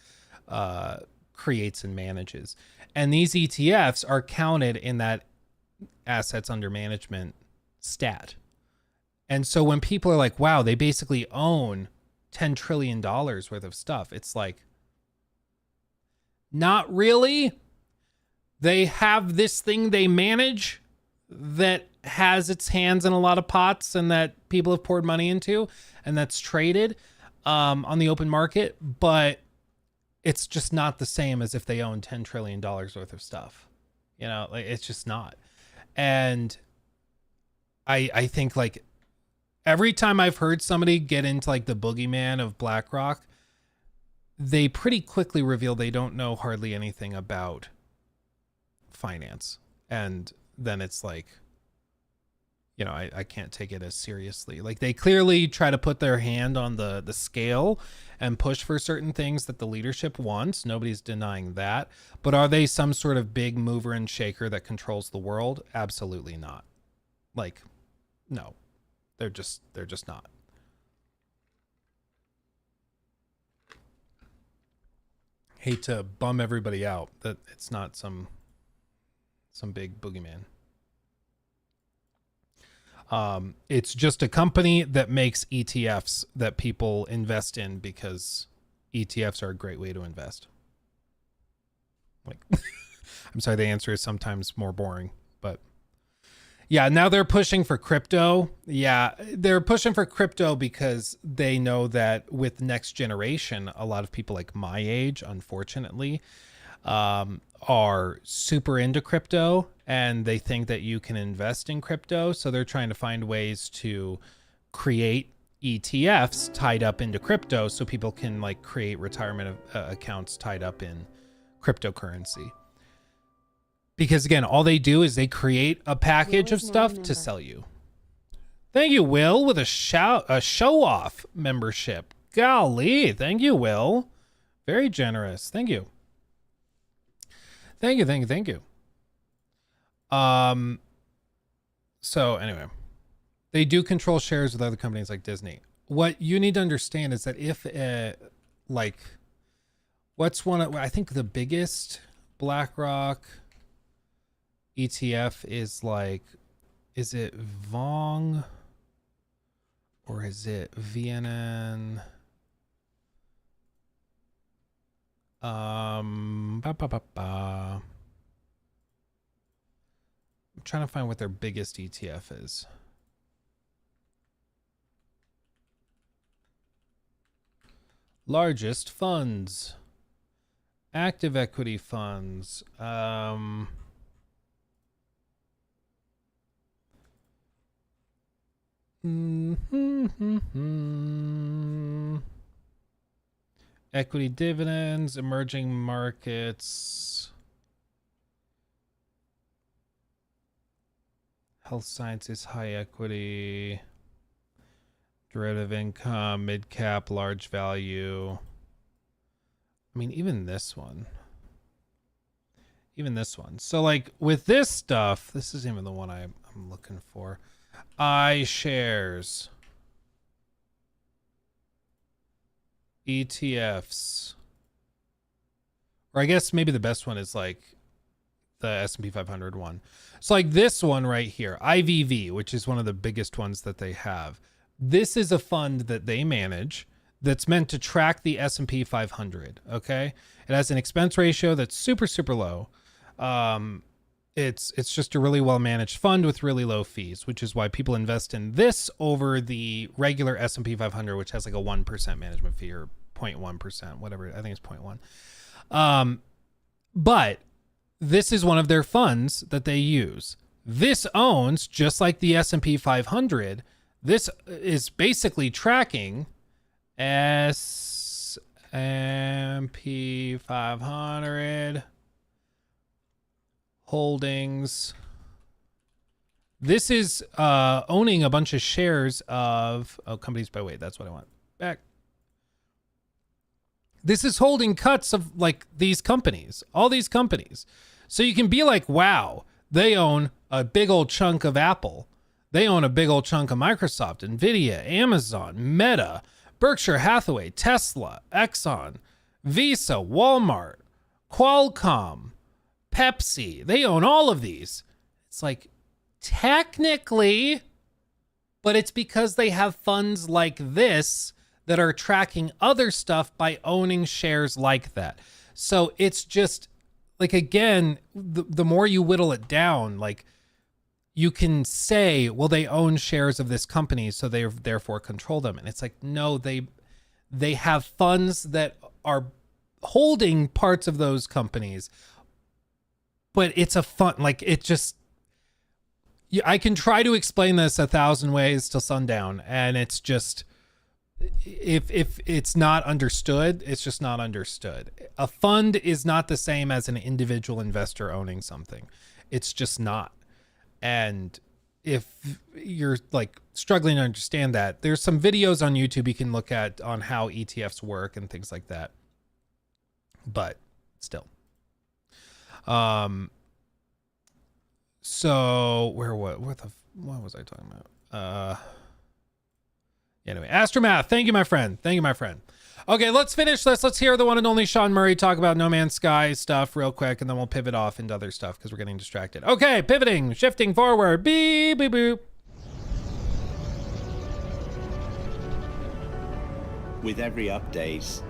creates and manages. And these ETFs are counted in that assets under management stat. And so when people are like, wow, they basically own $10 trillion worth of stuff, it's like, not really. They have this thing they manage that has its hands in a lot of pots and that people have poured money into, and that's traded on the open market, but it's just not the same as if they own $10 trillion worth of stuff. You know, like, it's just not. And I think like every time I've heard somebody get into like the boogeyman of BlackRock, they pretty quickly reveal they don't know hardly anything about finance. And then it's like, you know, I can't take it as seriously. Like they clearly try to put their hand on the scale and push for certain things that the leadership wants. Nobody's denying that. But are they some sort of big mover and shaker that controls the world? Absolutely not. Like, no, they're just not. Hate to bum everybody out that it's not some big boogeyman. It's just a company that makes ETFs that people invest in because ETFs are a great way to invest. Like, I'm sorry, the answer is sometimes more boring, but yeah, now they're pushing for crypto. Yeah, they're pushing for crypto because they know that with next generation, a lot of people like my age, unfortunately, are super into crypto, and they think that you can invest in crypto. So they're trying to find ways to create ETFs tied up into crypto so people can like create retirement accounts tied up in cryptocurrency. Because again, all they do is they create a package of stuff to sell you. Thank you, Will, with a show off membership. Golly, thank you, Will. Very generous. Thank you. Thank you. So anyway, they do control shares with other companies like Disney. What you need to understand is that if like, what's one of, I think the biggest BlackRock ETF is like, is it Vong or is it VNN? I'm trying to find what their biggest ETF is. Largest funds. Active equity funds. Equity dividends, emerging markets, health sciences, high equity, derivative income, mid cap, large value. I mean, even this one. So like with this stuff, this isn't even the one I'm looking for. iShares. ETFs. Or I guess maybe the best one is like the S&P 500 one. So like this one right here, IVV, which is one of the biggest ones that they have. This is a fund that they manage that's meant to track the S&P 500, okay? It has an expense ratio that's super, super low. It's just a really well-managed fund with really low fees, which is why people invest in this over the regular S&P 500, which has like a 1% management fee or 0.1%, whatever. I think it's 0.1. But this is one of their funds that they use. This owns, just like the S&P 500, this is basically tracking MP 500 holdings. This is owning a bunch of shares of companies by weight. That's what I want back. This is holding cuts of like these companies, all these companies. So you can be like, wow, they own a big old chunk of Apple. They own a big old chunk of Microsoft, Nvidia, Amazon, Meta, Berkshire Hathaway, Tesla, Exxon, Visa, Walmart, Qualcomm, Pepsi. They own all of these. It's like, technically, but it's because they have funds like this that are tracking other stuff by owning shares like that. So it's just like, again, the more you whittle it down, like you can say, well, they own shares of this company, so they therefore control them. And it's like, no, they have funds that are holding parts of those companies, but it's a fund, like it just, I can try to explain this 1,000 ways till sundown, and it's just, if it's not understood, it's just not understood. A fund is not the same as an individual investor owning something. It's just not. And if you're like struggling to understand that, there's some videos on YouTube you can look at on how ETFs work and things like that. But still. So what was I talking about? Anyway, Astromath, thank you, my friend. Thank you, my friend. Okay, let's finish this. Let's hear the one and only Sean Murray talk about No Man's Sky stuff real quick, and then we'll pivot off into other stuff because we're getting distracted. Okay, pivoting, shifting forward. Beep, beep, boop. With every update,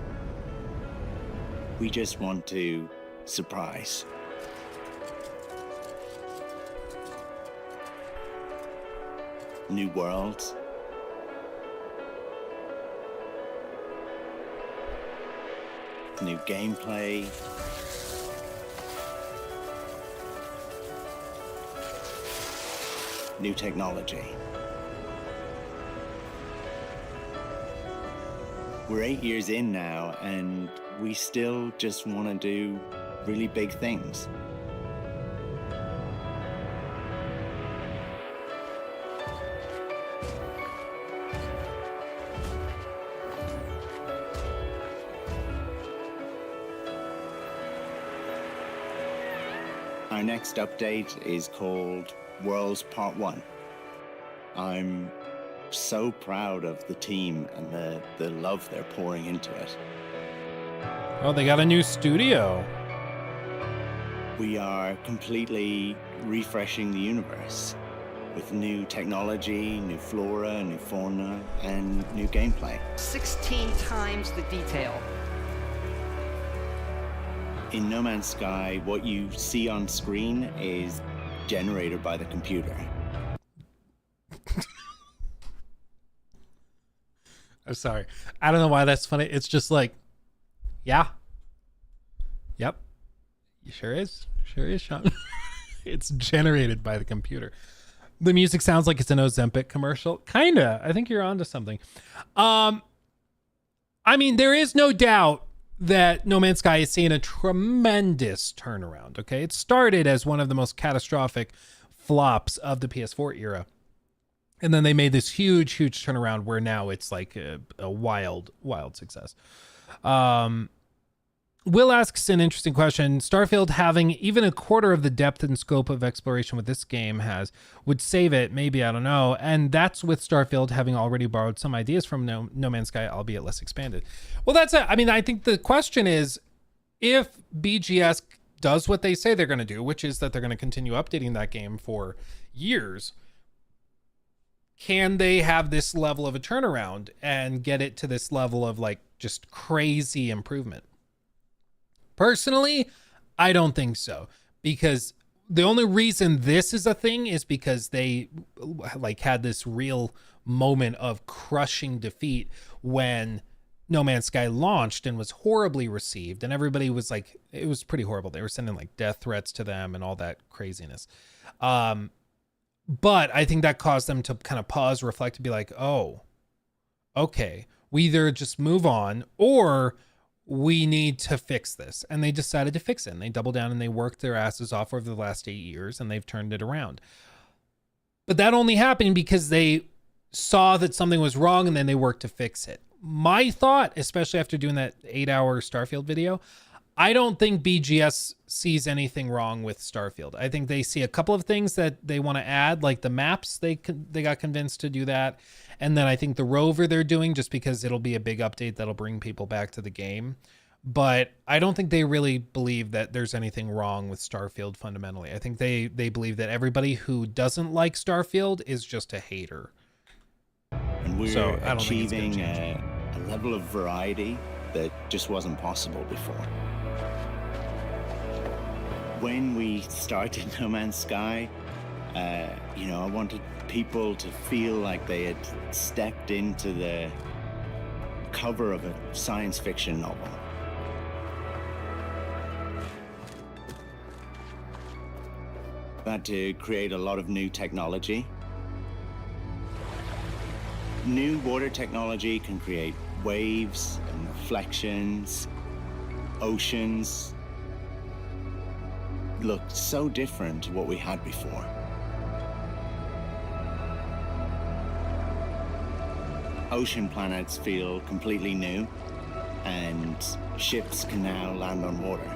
we just want to surprise. New worlds. New gameplay. New technology. We're 8 years in now, and we still just want to do really big things. Our next update is called Worlds Part 1. I'm so proud of the team and the love they're pouring into it. Oh, they got a new studio. We are completely refreshing the universe with new technology, new flora, new fauna, and new gameplay. 16 times the detail. In No Man's Sky, what you see on screen is generated by the computer. I'm sorry. I don't know why that's funny. It's just like, yeah. Yep. Sure is, Sean. It's generated by the computer. The music sounds like it's an Ozempic commercial. Kinda. I think you're onto something. I mean, there is no doubt that No Man's Sky is seeing a tremendous turnaround. Okay. It started as one of the most catastrophic flops of the PS4 era. And then they made this huge turnaround where now it's like a wild success. Will asks an interesting question. Starfield having even a quarter of the depth and scope of exploration with this game would save it. Maybe, I don't know. And that's with Starfield having already borrowed some ideas from No Man's Sky, albeit less expanded. Well, that's it. I mean, I think the question is, if BGS does what they say they're going to do, which is that they're going to continue updating that game for years, can they have this level of a turnaround and get it to this level of like just crazy improvement? Personally, I don't think so, because the only reason this is a thing is because they like had this real moment of crushing defeat when No Man's Sky launched and was horribly received, and everybody was like, it was pretty horrible. They were sending like death threats to them and all that craziness. But I think that caused them to kind of pause, reflect, and be like, oh, okay, we either just move on or we need to fix this. And they decided to fix it. And they doubled down and they worked their asses off over the last 8 years, and they've turned it around. But that only happened because they saw that something was wrong and then they worked to fix it. My thought, especially after doing that 8-hour Starfield video, I don't think BGS sees anything wrong with Starfield. I think they see a couple of things that they want to add, like the maps. They got convinced to do that. And then I think the rover they're doing, just because it'll be a big update that'll bring people back to the game. But I don't think they really believe that there's anything wrong with Starfield fundamentally. I think they believe that everybody who doesn't like Starfield is just a hater. And we're So, I don't think it's gonna achieving change. a level of variety that just wasn't possible before. When we started No Man's Sky, I wanted people to feel like they had stepped into the cover of a science fiction novel. We had to create a lot of new technology. New water technology can create waves and reflections, oceans. Look so different to what we had before. Ocean planets feel completely new, and ships can now land on water.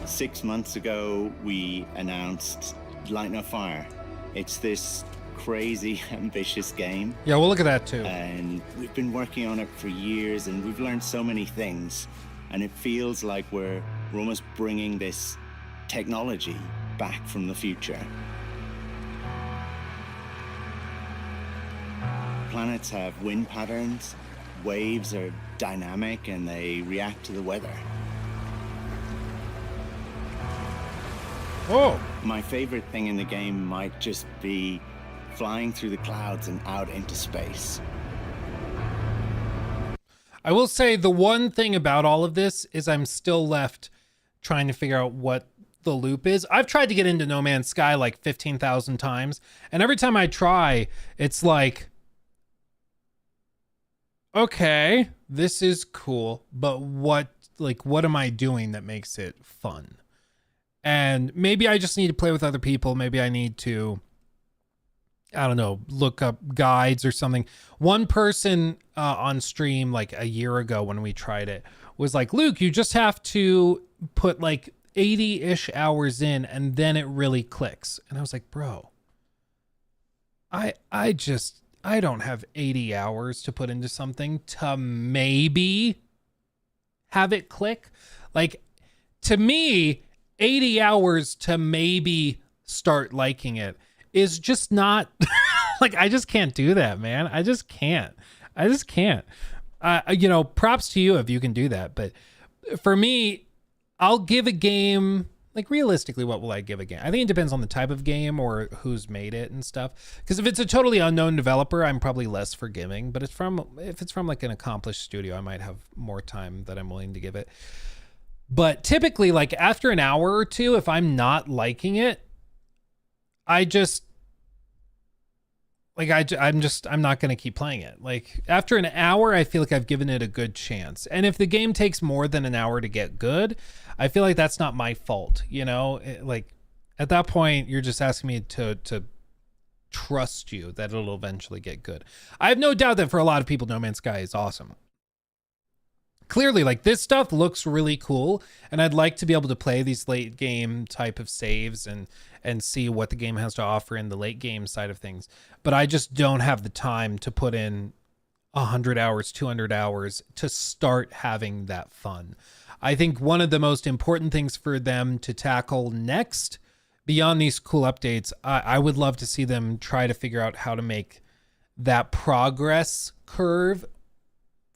6 months ago, we announced Light No Fire. It's this crazy, ambitious game. Yeah, we'll look at that too. And we've been working on it for years, and we've learned so many things. And it feels like we're almost bringing this technology back from the future. Planets have wind patterns, waves are dynamic, and they react to the weather. Oh, My favorite thing in the game might just be flying through the clouds and out into space. I will say the one thing about all of this is I'm still left trying to figure out what the loop is. I've tried to get into No Man's Sky like 15,000 times, and every time I try, it's like, okay, this is cool, but what am I doing that makes it fun? And maybe I just need to play with other people. Maybe I need to, I don't know, look up guides or something. One person on stream like a year ago when we tried it was like, Luke, you just have to put like 80-ish hours in and then it really clicks. And I was like, bro, I don't have 80 hours to put into something to maybe have it click. Like, to me, 80 hours to maybe start liking it is just not like, I just can't do that, man. I just can't. Props to you if you can do that. But for me, I'll give a game, like, realistically, what will I give a game? I think it depends on the type of game or who's made it and stuff. Because if it's a totally unknown developer, I'm probably less forgiving. But if it's from like an accomplished studio, I might have more time that I'm willing to give it. But typically, like, after an hour or two, if I'm not liking it, I'm not going to keep playing it. Like, after an hour, I feel like I've given it a good chance. And if the game takes more than an hour to get good, I feel like that's not my fault. Like, at that point, you're just asking me to trust you that it'll eventually get good. I have no doubt that for a lot of people, No Man's Sky is awesome. Clearly, like, this stuff looks really cool, and I'd like to be able to play these late game type of saves and see what the game has to offer in the late game side of things. But I just don't have the time to put in 100 hours, 200 hours to start having that fun. I think one of the most important things for them to tackle next, beyond these cool updates, I would love to see them try to figure out how to make that progress curve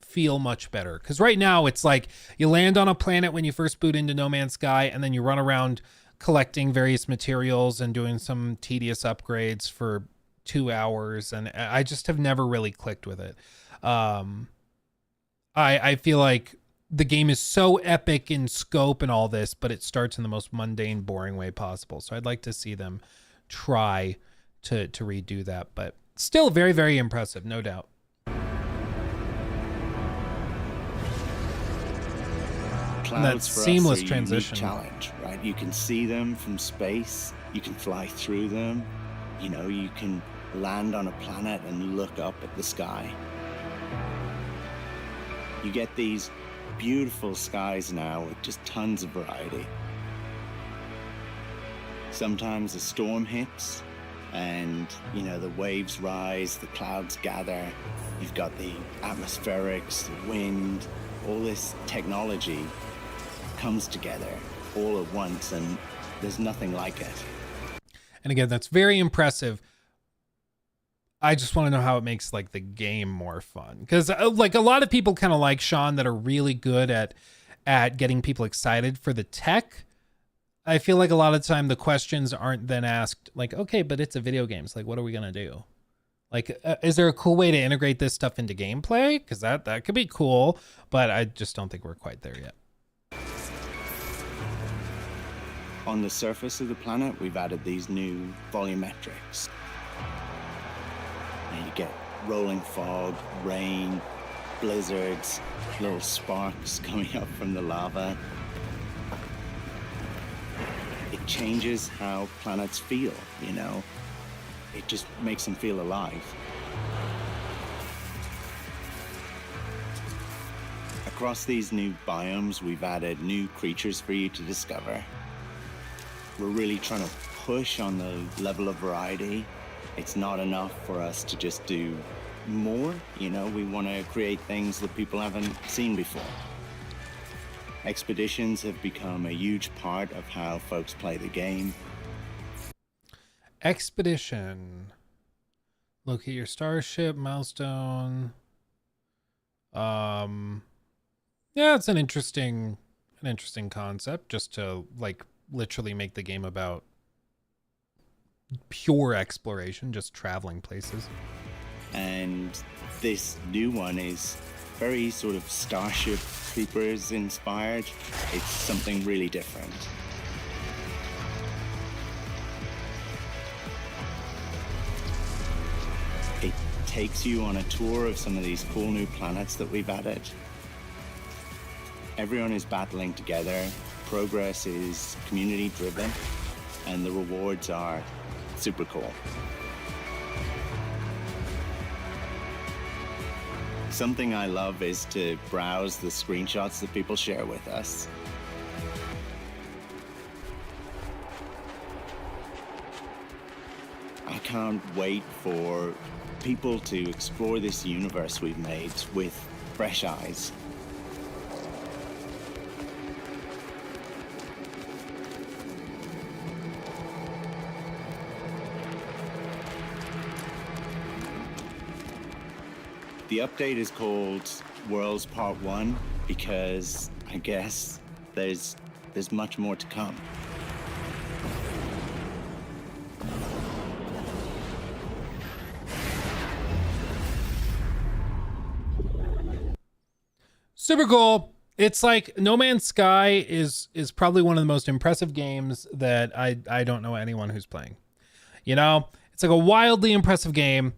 feel much better. Because right now it's like you land on a planet when you first boot into No Man's Sky, and then you run around collecting various materials and doing some tedious upgrades for 2 hours, and I just have never really clicked with it. I feel like the game is so epic in scope and all this, but it starts in the most mundane, boring way possible. So I'd like to see them try to redo that, but still very, very impressive, no doubt. clouds for seamless us are a transition. unique challenge, right? You can see them from space, you can fly through them, you know, you can land on a planet and look up at the sky. You get these beautiful skies now with just tons of variety. Sometimes a storm hits and, you know, the waves rise, the clouds gather. You've got the atmospherics, the wind, all this technology comes together all at once, and there's nothing like it. And again, that's very impressive. I just want to know how it makes like the game more fun, because like a lot of people kind of like Sean that are really good at getting people excited for the tech. I feel like a lot of the time the questions aren't then asked like, okay, but it's a video game. It's like, what are we going to do? Like, is there a cool way to integrate this stuff into gameplay? Because that could be cool, but I just don't think we're quite there yet. On the surface of the planet, we've added these new volumetrics. And you get rolling fog, rain, blizzards, little sparks coming up from the lava. It changes how planets feel, you know? It just makes them feel alive. Across these new biomes, we've added new creatures for you to discover. We're really trying to push on the level of variety. It's not enough for us to just do more, you know? We want to create things that people haven't seen before. Expeditions have become a huge part of how folks play the game. Expedition. Locate your starship, milestone. Yeah, it's an interesting concept, just to like literally make the game about pure exploration, just traveling places. And this new one is very sort of Starship Troopers inspired. It's something really different. It takes you on a tour of some of these cool new planets that we've added. Everyone is battling together, progress is community driven, and the rewards are super cool. Something I love is to browse the screenshots that people share with us. I can't wait for people to explore this universe we've made with fresh eyes. The update is called Worlds Part 1 because I guess there's much more to come. Super cool. It's like No Man's Sky is probably one of the most impressive games that I don't know anyone who's playing. You know, it's like a wildly impressive game,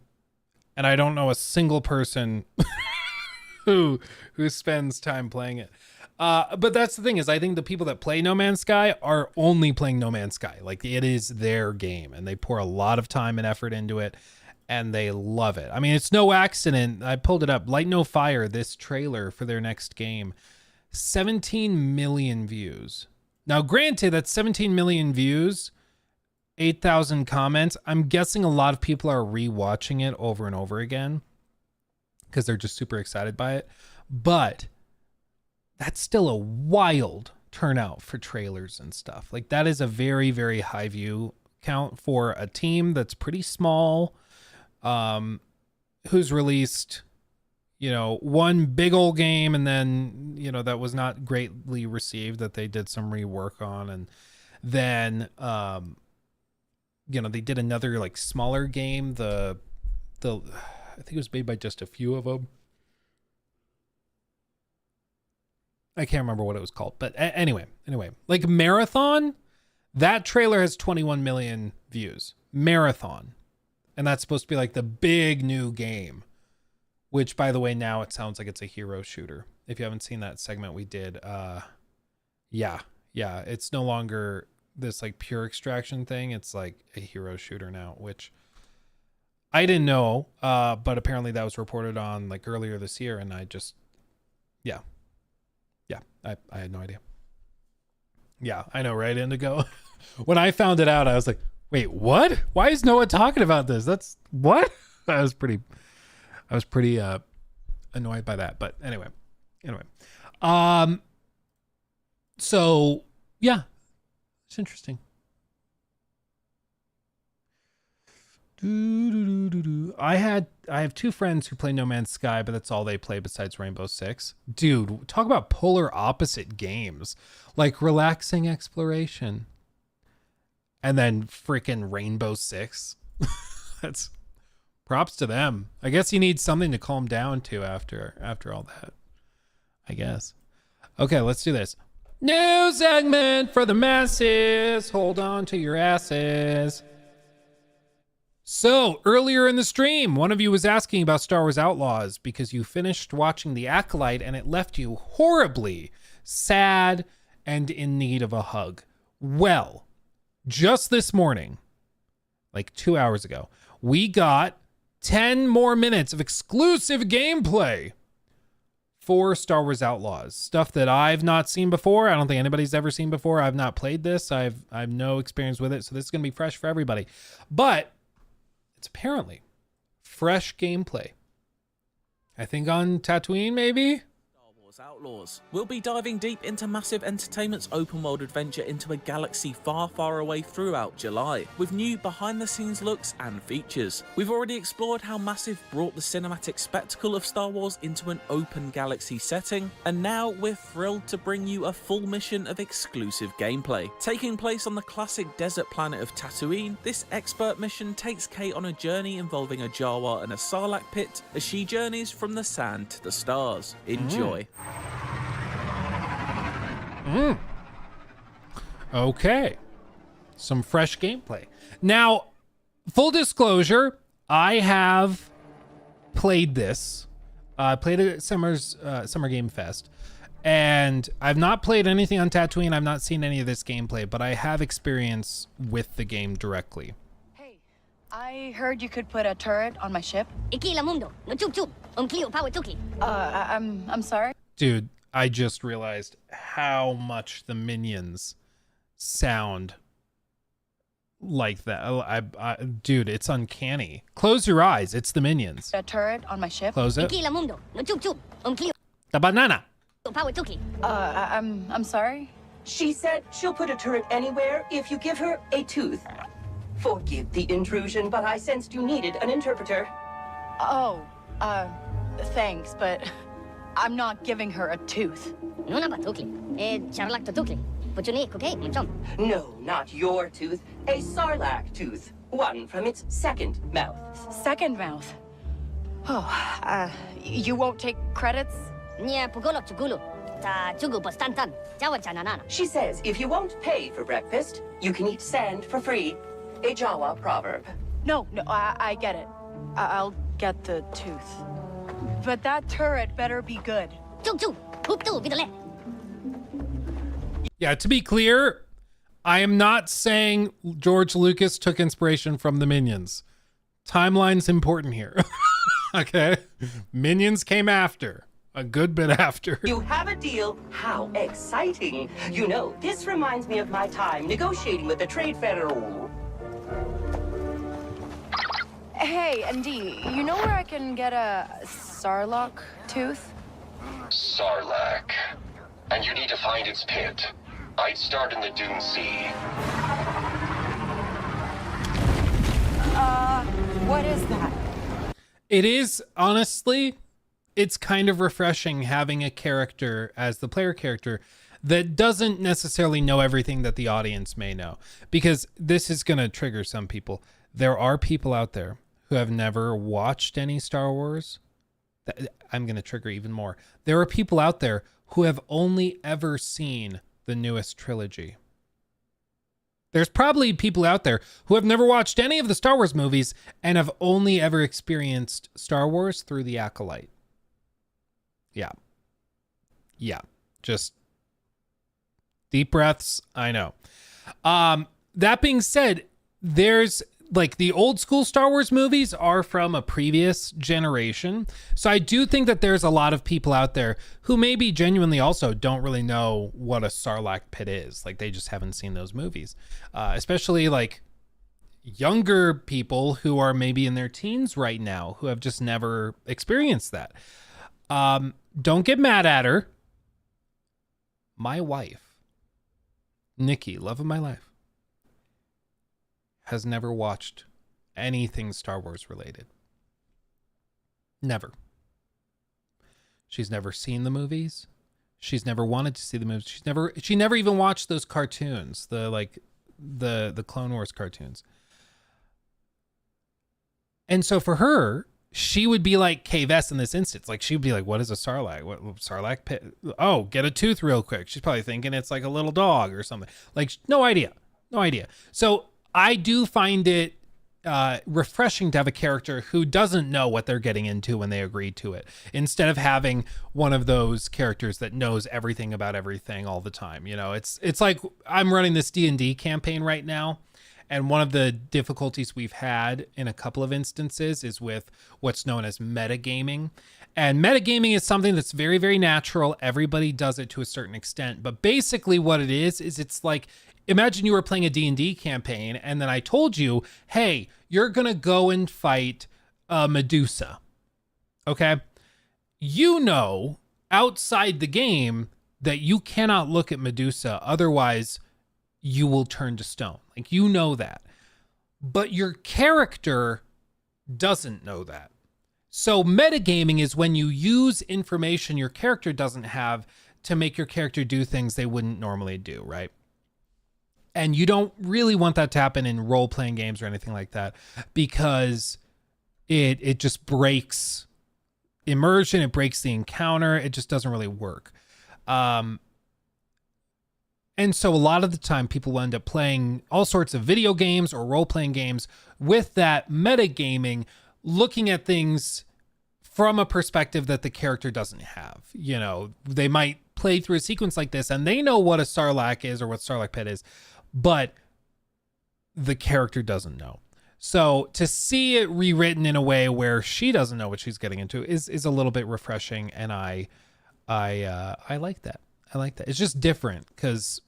and I don't know a single person who spends time playing it. But that's the thing, is I think the people that play No Man's Sky are only playing No Man's Sky. Like, it is their game, and they pour a lot of time and effort into it, and they love it. I mean, it's no accident. I pulled it up. Light No Fire, this trailer for their next game, 17 million views. Now, granted, that's 17 million views, 8,000 comments. I'm guessing a lot of people are rewatching it over and over again because they're just super excited by it. But that's still a wild turnout for trailers and stuff. Like, that is a very, very high view count for a team that's pretty small, who's released, you know, one big old game, and then, you know, that was not greatly received, that they did some rework on, and then you know, they did another like smaller game, the I think it was made by just a few of them. I can't remember what it was called, but anyway, like Marathon, that trailer has 21 million views. Marathon. And that's supposed to be like the big new game, which, by the way, now it sounds like it's a hero shooter. If you haven't seen that segment we did Yeah. Yeah. It's no longer this like pure extraction thing. It's like a hero shooter now, which I didn't know. But apparently that was reported on like earlier this year. And I just, yeah. I had no idea. Yeah, I know, right, Indigo? When I found it out, I was like, wait, what? Why is Noah talking about this? That's what? I was pretty annoyed by that. But anyway. So yeah, it's interesting. I have two friends who play No Man's Sky, but that's all they play besides Rainbow Six. Dude, talk about polar opposite games. Like relaxing exploration. And then freaking Rainbow Six. That's props to them. I guess you need something to calm down to after all that. I guess. Okay, let's do this. New segment for the masses. Hold on to your asses. So, earlier in the stream, one of you was asking about Star Wars Outlaws because you finished watching The Acolyte and it left you horribly sad and in need of a hug. Well, just this morning, like 2 hours ago, we got 10 more minutes of exclusive gameplay for Star Wars Outlaws. Stuff that I've not seen before. I don't think anybody's ever seen before. I've not played this. I've no experience with it, so this is going to be fresh for everybody. But it's apparently fresh gameplay. I think on Tatooine, maybe? Wars Outlaws. We'll be diving deep into Massive Entertainment's open world adventure into a galaxy far, far away throughout July, with new behind the scenes looks and features. We've already explored how Massive brought the cinematic spectacle of Star Wars into an open galaxy setting, and now we're thrilled to bring you a full mission of exclusive gameplay. Taking place on the classic desert planet of Tatooine, this expert mission takes Kate on a journey involving a Jawa and a Sarlacc pit as she journeys from the sand to the stars. Enjoy. Okay. Some fresh gameplay. Now, full disclosure, I have played this. I played it at Summer Game Fest. And I've not played anything on Tatooine. I've not seen any of this gameplay, but I have experience with the game directly. Hey, I heard you could put a turret on my ship. I'm sorry? Dude, I just realized how much the minions sound like that. Dude, it's uncanny. Close your eyes. It's the minions. A turret on my ship. Close it. The banana. I'm sorry? She said she'll put a turret anywhere if you give her a tooth. Forgive the intrusion, but I sensed you needed an interpreter. Oh, thanks, but I'm not giving her a tooth. No, not your tooth. A Sarlacc tooth. One from its second mouth. Second mouth? Oh, you won't take credits? She says if you won't pay for breakfast, you can eat sand for free. A Jawa proverb. No, I get it. I'll get the tooth. But that turret better be good. Yeah, to be clear, I am not saying George Lucas took inspiration from the Minions. Timeline's important here. Okay? Minions came after. A good bit after. You have a deal? How exciting. You know, this reminds me of my time negotiating with the Trade Federal. Hey, MD, you know where I can get a Sarlacc tooth? Sarlacc. And you need to find its pit. I'd start in the Dune Sea. What is that? It is, honestly, it's kind of refreshing having a character as the player character that doesn't necessarily know everything that the audience may know. Because this is going to trigger some people. There are people out there who have never watched any Star Wars. I'm going to trigger even more. There are people out there who have only ever seen the newest trilogy. There's probably people out there who have never watched any of the Star Wars movies and have only ever experienced Star Wars through the Acolyte. Yeah. Just Deep breaths. I know. That being said, there's like the old school Star Wars movies are from a previous generation. So I do think that there's a lot of people out there who maybe genuinely also don't really know what a Sarlacc pit is. Like they just haven't seen those movies, especially like younger people who are maybe in their teens right now who have just never experienced that. Don't get mad at her. My wife, Nikki, love of my life, has never watched anything Star Wars related. Never. She's never seen the movies. She's never wanted to see the movies. She never even watched those cartoons, the Clone Wars cartoons. And so for her, she would be like Kay Vess in this instance. Like she'd be like, what is a Sarlacc? What Sarlacc pit? Oh, get a tooth real quick. She's probably thinking it's like a little dog or something. Like no idea. So I do find it refreshing to have a character who doesn't know what they're getting into when they agree to it, instead of having one of those characters that knows everything about everything all the time. You know, it's like I'm running this D&D campaign right now, and one of the difficulties we've had in a couple of instances is with what's known as metagaming. And metagaming is something that's very, very natural. Everybody does it to a certain extent. But basically what it is it's like, imagine you were playing a D&D campaign and then I told you, hey, you're going to go and fight Medusa. Okay? You know, outside the game that you cannot look at Medusa. Otherwise, you will turn to stone. Like, you know that. But your character doesn't know that. So metagaming is when you use information your character doesn't have to make your character do things they wouldn't normally do, right? And you don't really want that to happen in role-playing games or anything like that, because it just breaks immersion, it breaks the encounter, it just doesn't really work. And so a lot of the time people will end up playing all sorts of video games or role-playing games with that metagaming, looking at things from a perspective that the character doesn't have. You know, they might play through a sequence like this and they know what a Sarlacc is or what Sarlacc pit is, but the character doesn't know. So to see it rewritten in a way where she doesn't know what she's getting into is a little bit refreshing, and I like that. I like that. It's just different because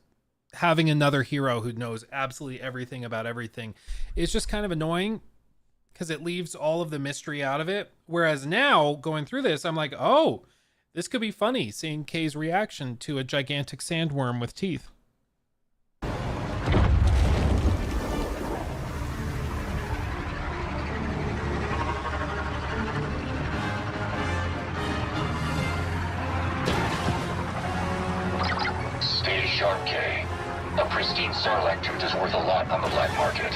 having another hero who knows absolutely everything about everything is just kind of annoying, because it leaves all of the mystery out of it. Whereas now, going through this, I'm like, oh, this could be funny, seeing Kay's reaction to a gigantic sandworm with teeth. Stay sharp, Kay. A pristine Sarlacc tooth is worth a lot on the black market.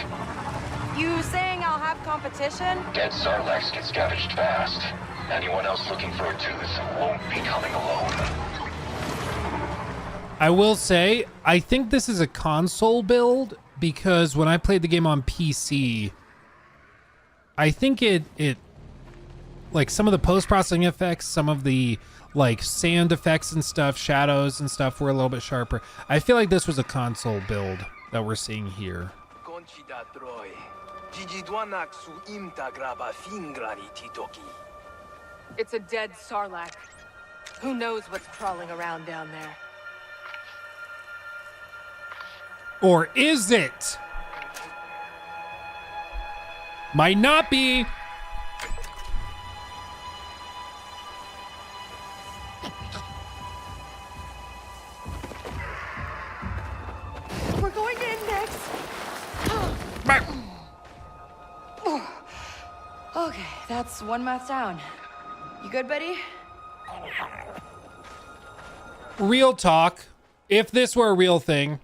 You saying I'll have competition? Dead Sarlaccs get scavenged fast. Anyone else looking for a tooth won't be coming alone. I will say, I think this is a console build, because when I played the game on PC, I think it like some of the post-processing effects, some of the like sand effects and stuff, shadows and stuff were a little bit sharper. I feel like this was a console build that we're seeing here. It's a dead Sarlacc. Who knows what's crawling around down there? Or is it? Might not be. We're going to index. Okay, that's one mouth down. You good, buddy? Real talk. If this were a real thing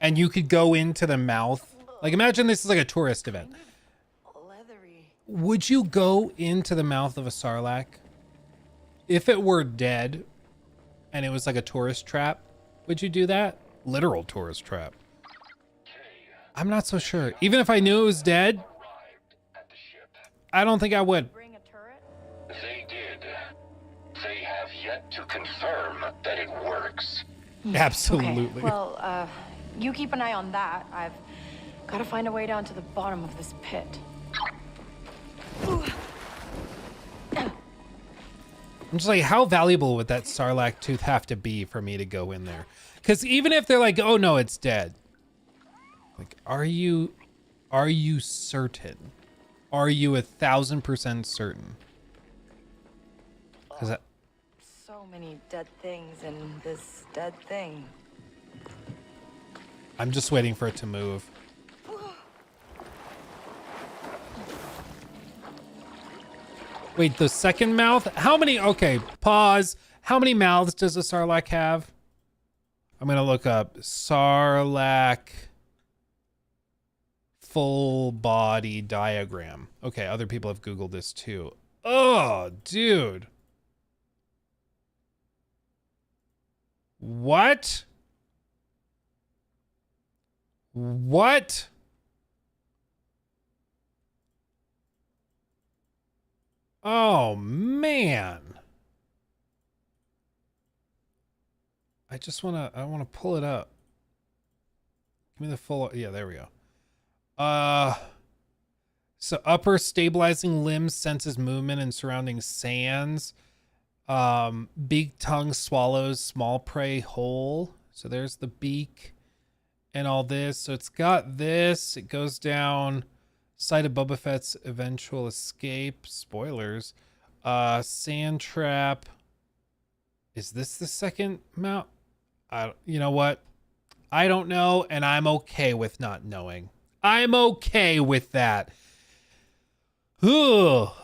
and you could go into the mouth, like imagine this is like a tourist event. Would you go into the mouth of a Sarlacc? If it were dead and it was like a tourist trap, would you do that? Literal tourist trap. I'm not so sure. Even if I knew it was dead, I don't think I would. They did. They have yet to confirm that it works. Absolutely. Okay. Well, you keep an eye on that. I've got to find a way down to the bottom of this pit. I'm just like, how valuable would that Sarlacc tooth have to be for me to go in there? Because even if they're like, oh no, it's dead. Like, are you certain? Are you 1,000% certain? Because So many dead things in this dead thing. I'm just waiting for it to move. Wait, the second mouth? How many? Okay, pause. How many mouths does a Sarlacc have? I'm going to look up Sarlacc full body diagram. Okay, other people have Googled this too. Oh, dude. What? What? Oh, man. I want to pull it up. Give me the full, yeah, there we go. So upper stabilizing limbs senses movement and surrounding sands. Big tongue swallows small prey whole. So there's the beak and all this. So it's got this. It goes down. Sight of Boba Fett's eventual escape. Spoilers. Sand trap. Is this the second mount? You know what? I don't know, and I'm okay with not knowing. I'm okay with that. Okay.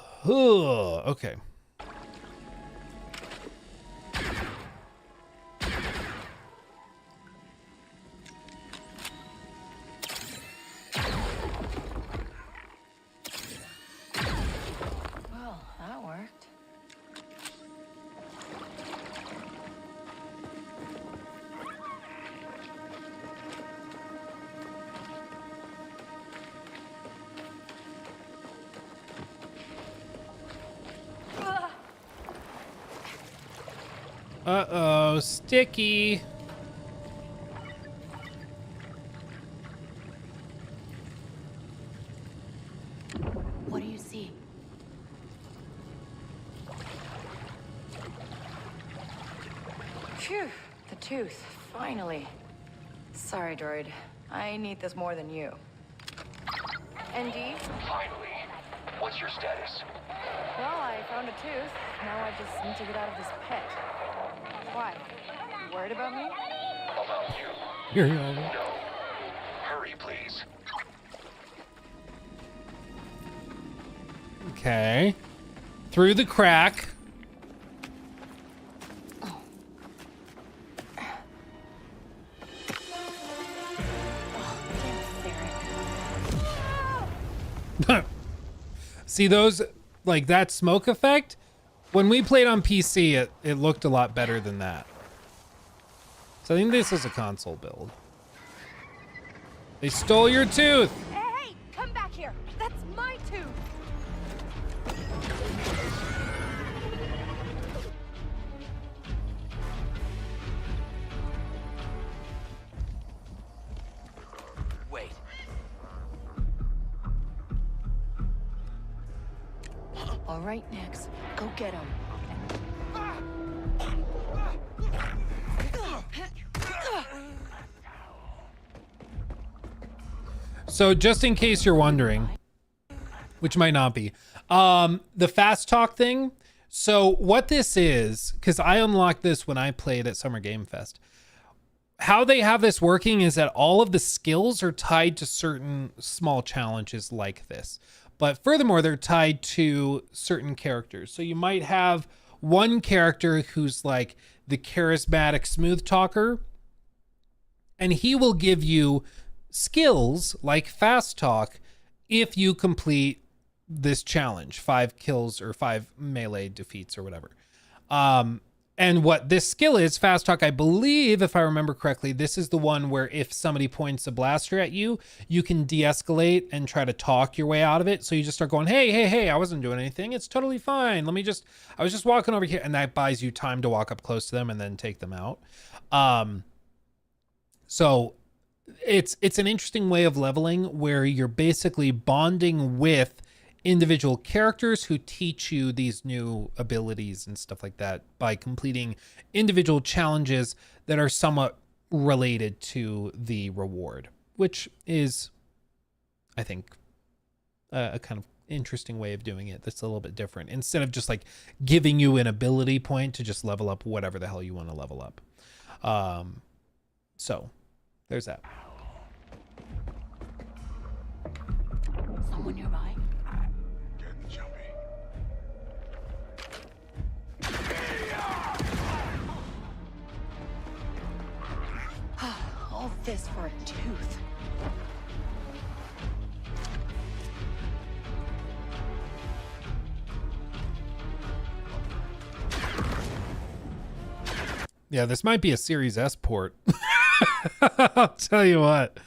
Well, that worked. Uh-oh, sticky. What do you see? Phew, the tooth, finally. Sorry, droid. I need this more than you. ND? Finally. What's your status? Well, I found a tooth. Now I just need to get out of this pit. Why? You worried about me? About you? Here you No. Hurry, please. Okay. Through the crack. See those, like that smoke effect? When we played on PC, it looked a lot better than that. So I think this is a console build. They stole your tooth. Hey, come back here. That's my tooth. Wait. All right, Nix. Go get him. So just in case you're wondering, which might not be, the fast talk thing. So what this is, because I unlocked this when I played at Summer Game Fest. How they have this working is that all of the skills are tied to certain small challenges like this. But furthermore, they're tied to certain characters. So you might have one character who's like the charismatic smooth talker, and he will give you skills like fast talk if you complete this challenge, 5 kills or 5 melee defeats or whatever. And what this skill is, fast talk, I believe, if I remember correctly, this is the one where if somebody points a blaster at you, you can de-escalate and try to talk your way out of it. So you just start going, hey, I wasn't doing anything. It's totally fine. I was just walking over here. And that buys you time to walk up close to them and then take them out. So it's an interesting way of leveling where you're basically bonding with individual characters who teach you these new abilities and stuff like that by completing individual challenges that are somewhat related to the reward, which is, I think, a kind of interesting way of doing it that's a little bit different, instead of just like giving you an ability point to just level up whatever the hell you want to level up. So there's that. Someone nearby? Getting jumpy. All this for a tooth. Yeah, this might be a Series S port. I'll tell you what,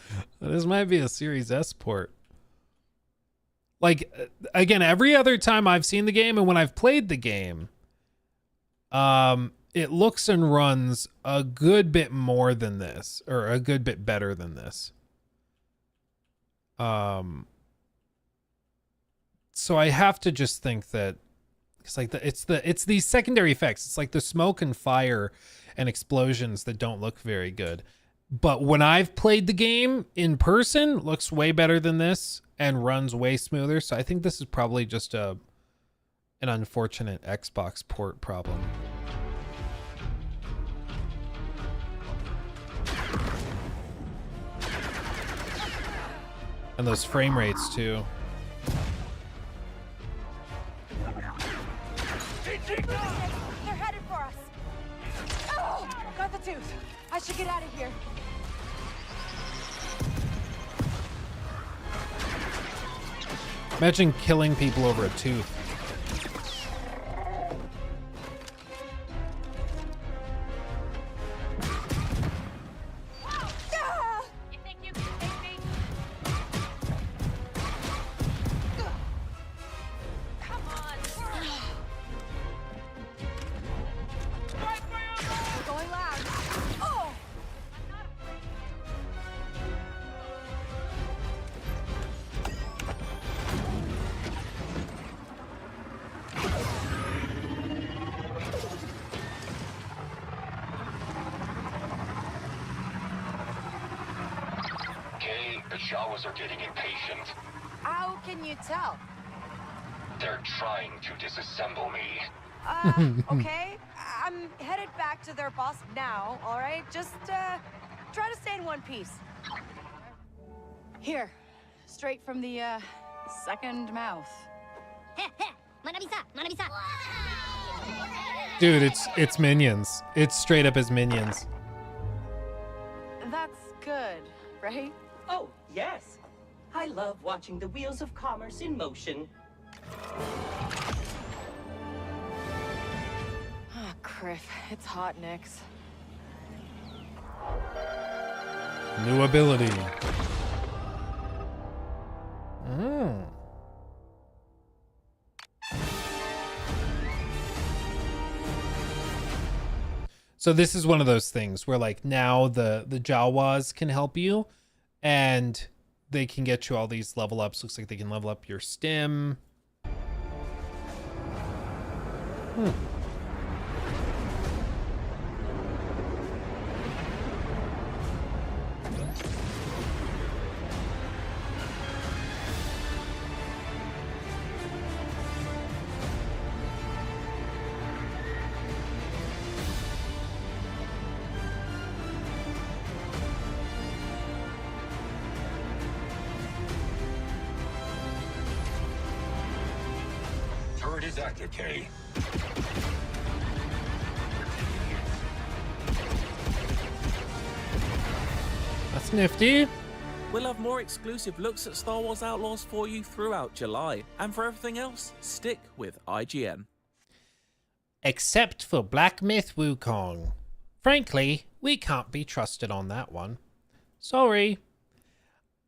this might be a Series S port. Like, again, every other time I've seen the game and when I've played the game, it looks and runs a good bit more than this, or a good bit better than this. So I have to just think that it's these secondary effects. It's like the smoke and fire and explosions that don't look very good. But when I've played the game in person, it looks way better than this and runs way smoother. So I think this is probably just an unfortunate Xbox port problem. And those frame rates too. They're headed for us. Oh, got the tooth. I should get out of here. Imagine killing people over a tooth. You think you can take me? Come on. Going loud. Oh! The Jawas are getting impatient. How can you tell? They're trying to disassemble me. Okay. I'm headed back to their boss now, all right? Just, try to stay in one piece. Here. Straight from the, second mouth. Dude, it's Minions. It's straight up as Minions. That's good, right? Oh, yes. I love watching the wheels of commerce in motion. Ah, Criff. It's hot, Nix. New ability. So this is one of those things where like now the Jawas can help you and they can get you all these level ups. Looks like they can level up your stim. Turret is active, Kay. That's nifty. We'll have more exclusive looks at Star Wars Outlaws for you throughout July. And for everything else, stick with IGN. Except for Black Myth Wukong. Frankly, we can't be trusted on that one. Sorry.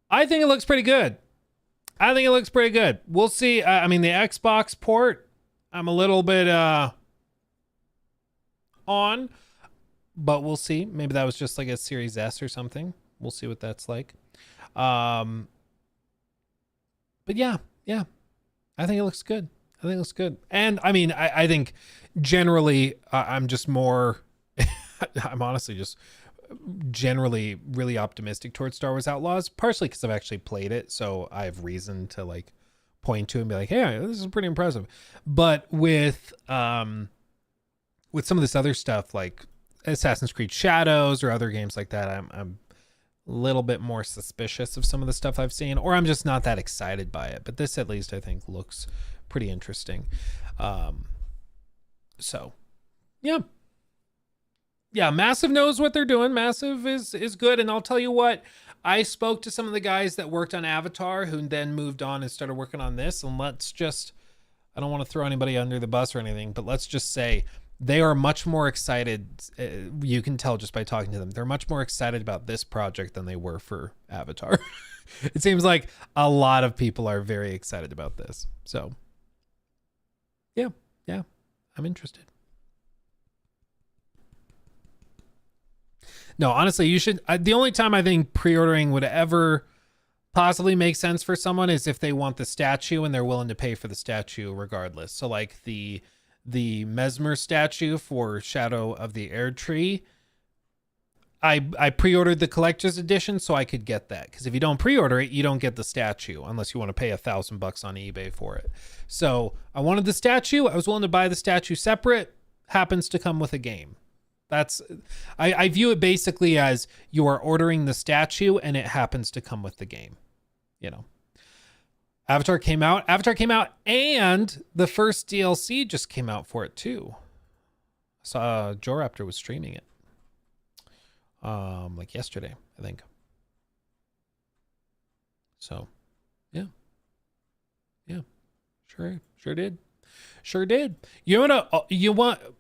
I think it looks pretty good. We'll see. I mean, the Xbox port, I'm a little bit on. but we'll see. Maybe that was just like a Series S or something. We'll see what that's like. But yeah, I think it looks good. And I mean, I think generally I'm just more, I'm honestly just generally really optimistic towards Star Wars Outlaws, partially because I've actually played it. So I have reason to like point to and be like, hey, this is pretty impressive. But with some of this other stuff like Assassin's Creed Shadows or other games like that, I'm a little bit more suspicious of some of the stuff I've seen, or I'm just not that excited by it. But this at least I think looks pretty interesting. So yeah, Massive knows what they're doing. Massive is good. And I'll tell you what, I spoke to some of the guys that worked on Avatar who then moved on and started working on this. And let's just, I don't want to throw anybody under the bus or anything, but let's just say they are much more excited. You can tell just by talking to them. They're much more excited about this project than they were for Avatar. It seems like a lot of people are very excited about this. So yeah, I'm interested. No, honestly, you should. The only time I think pre-ordering would ever possibly make sense for someone is if they want the statue and they're willing to pay for the statue regardless. So like the Mesmer statue for Shadow of the Air Tree, I pre-ordered the collector's edition so I could get that. Because if you don't pre-order it, you don't get the statue unless you want to pay $1,000 on eBay for it. So I wanted the statue. I was willing to buy the statue separate. Happens to come with a game. That's, I view it basically as you are ordering the statue and it happens to come with the game. You know, Avatar came out and the first DLC just came out for it too. I saw Joe Raptor was streaming it. Like yesterday, I think. So, yeah. Sure did.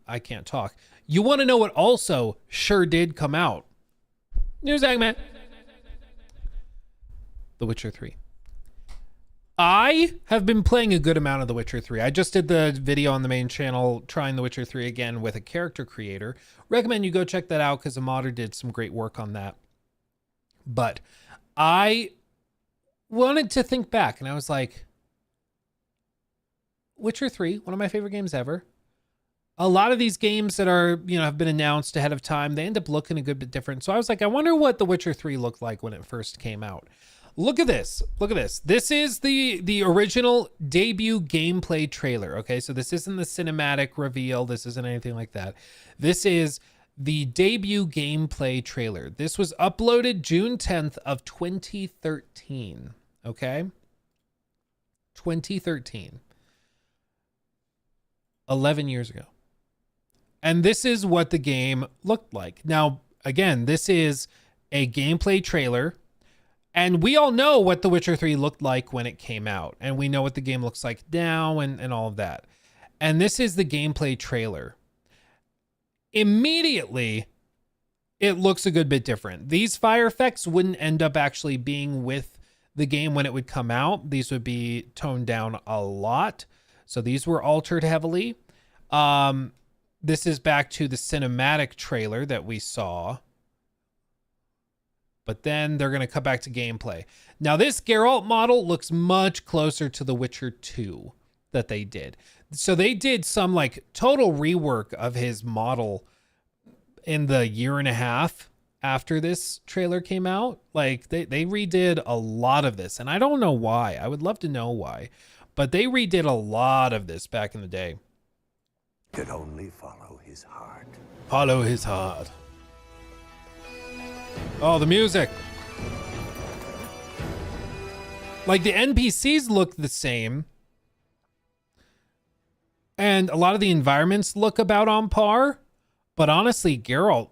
I can't talk. You want to know what also sure did come out? News segment. The Witcher 3. I have been playing a good amount of The Witcher 3. I just did the video on the main channel trying The Witcher 3 again with a character creator. Recommend you go check that out because a modder did some great work on that. But I wanted to think back and I was like, Witcher 3, one of my favorite games ever. A lot of these games that are, have been announced ahead of time, they end up looking a good bit different. So I was like, I wonder what The Witcher 3 looked like when it first came out. Look at this. This is the original debut gameplay trailer. Okay, so this isn't the cinematic reveal. This isn't anything like that. This is the debut gameplay trailer. This was uploaded June 10th of 2013. Okay, 2013. 11 years ago. And this is what the game looked like. Now, again, this is a gameplay trailer. And we all know what The Witcher 3 looked like when it came out. And we know what the game looks like now and all of that. And this is the gameplay trailer. Immediately, it looks a good bit different. These fire effects wouldn't end up actually being with the game when it would come out. These would be toned down a lot. So these were altered heavily. This is back to the cinematic trailer that we saw. But then they're going to cut back to gameplay. Now, this Geralt model looks much closer to The Witcher 2 that they did. So they did some like total rework of his model in the year and a half after this trailer came out. Like they redid a lot of this. And I don't know why. I would love to know why. But they redid a lot of this back in the day. Could only follow his heart. Follow his heart. Oh, the music. Like the NPCs look the same. And a lot of the environments look about on par. But honestly, Geralt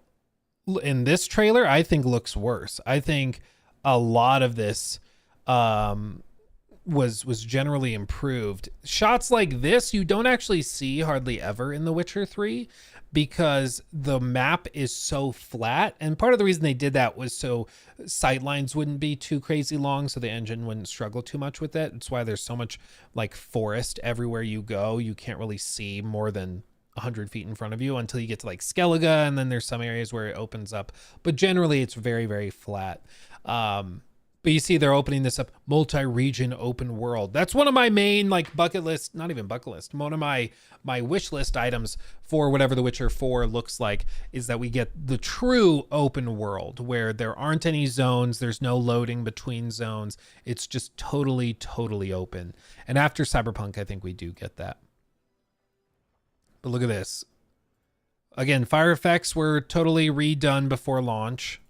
in this trailer, I think looks worse. I think a lot of this was generally improved. Shots like this you don't actually see hardly ever in The Witcher 3 because the map is so flat, and part of the reason they did that was so sight lines wouldn't be too crazy long, so the engine wouldn't struggle too much with it. It's why there's so much like forest everywhere you go. You can't really see more than 100 feet in front of you until you get to like Skellige, and then there's some areas where it opens up, but generally it's very, very flat. But you see they're opening this up, multi-region open world. That's one of my main like bucket list, not even bucket list, one of my wish list items for whatever The Witcher 4 looks like, is that we get the true open world where there aren't any zones, there's no loading between zones, it's just totally open. And after Cyberpunk, I think we do get that. But look at this. Again, fire effects were totally redone before launch.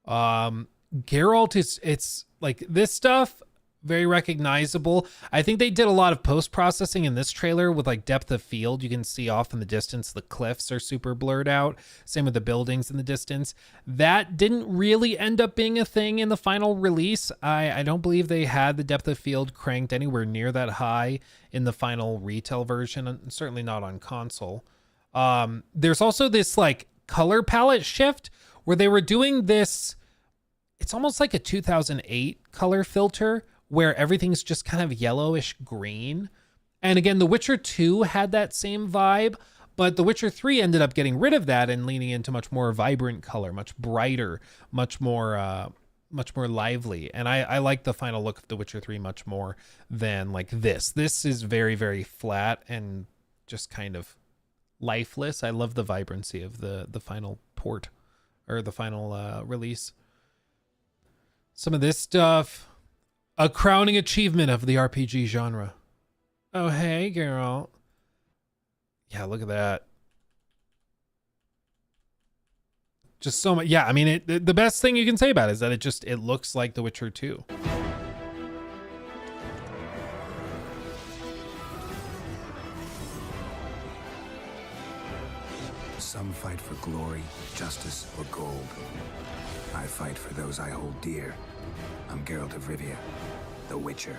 Geralt it's like this stuff, very recognizable. I think they did a lot of post-processing in this trailer with like depth of field. You can see off in the distance, the cliffs are super blurred out. Same with the buildings in the distance. That didn't really end up being a thing in the final release. I don't believe they had the depth of field cranked anywhere near that high in the final retail version, and certainly not on console. There's also this like color palette shift where they were doing this. It's almost like a 2008 color filter where everything's just kind of yellowish green. And again, The Witcher 2 had that same vibe, but The Witcher 3 ended up getting rid of that and leaning into much more vibrant color, much brighter, much more lively. And I like the final look of The Witcher 3 much more than like this. This is very, very flat and just kind of lifeless. I love the vibrancy of the final port or the final release. Some of this stuff, a crowning achievement of the RPG genre. Oh, hey, girl. Yeah, look at that. Just so much. Yeah, I mean, the best thing you can say about it is that it looks like The Witcher 2. Some fight for glory, justice, or gold. I fight for those I hold dear. I'm Geralt of Rivia, the Witcher.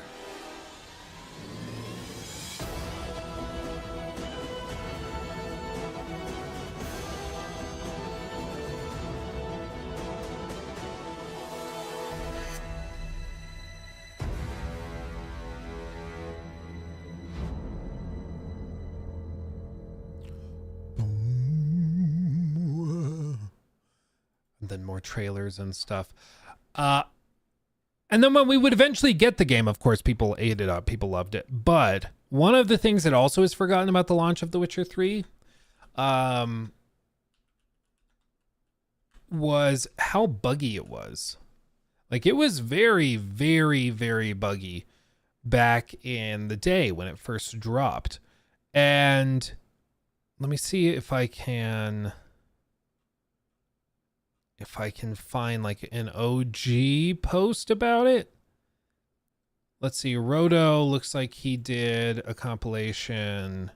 Then more trailers and stuff. And then when we would eventually get the game, of course, people ate it up. People loved it. But one of the things that also is forgotten about the launch of The Witcher 3 was how buggy it was. Like, it was very, very, very buggy back in the day when it first dropped. And let me see if I can find like an OG post about it. Let's see. Roto looks like he did a compilation.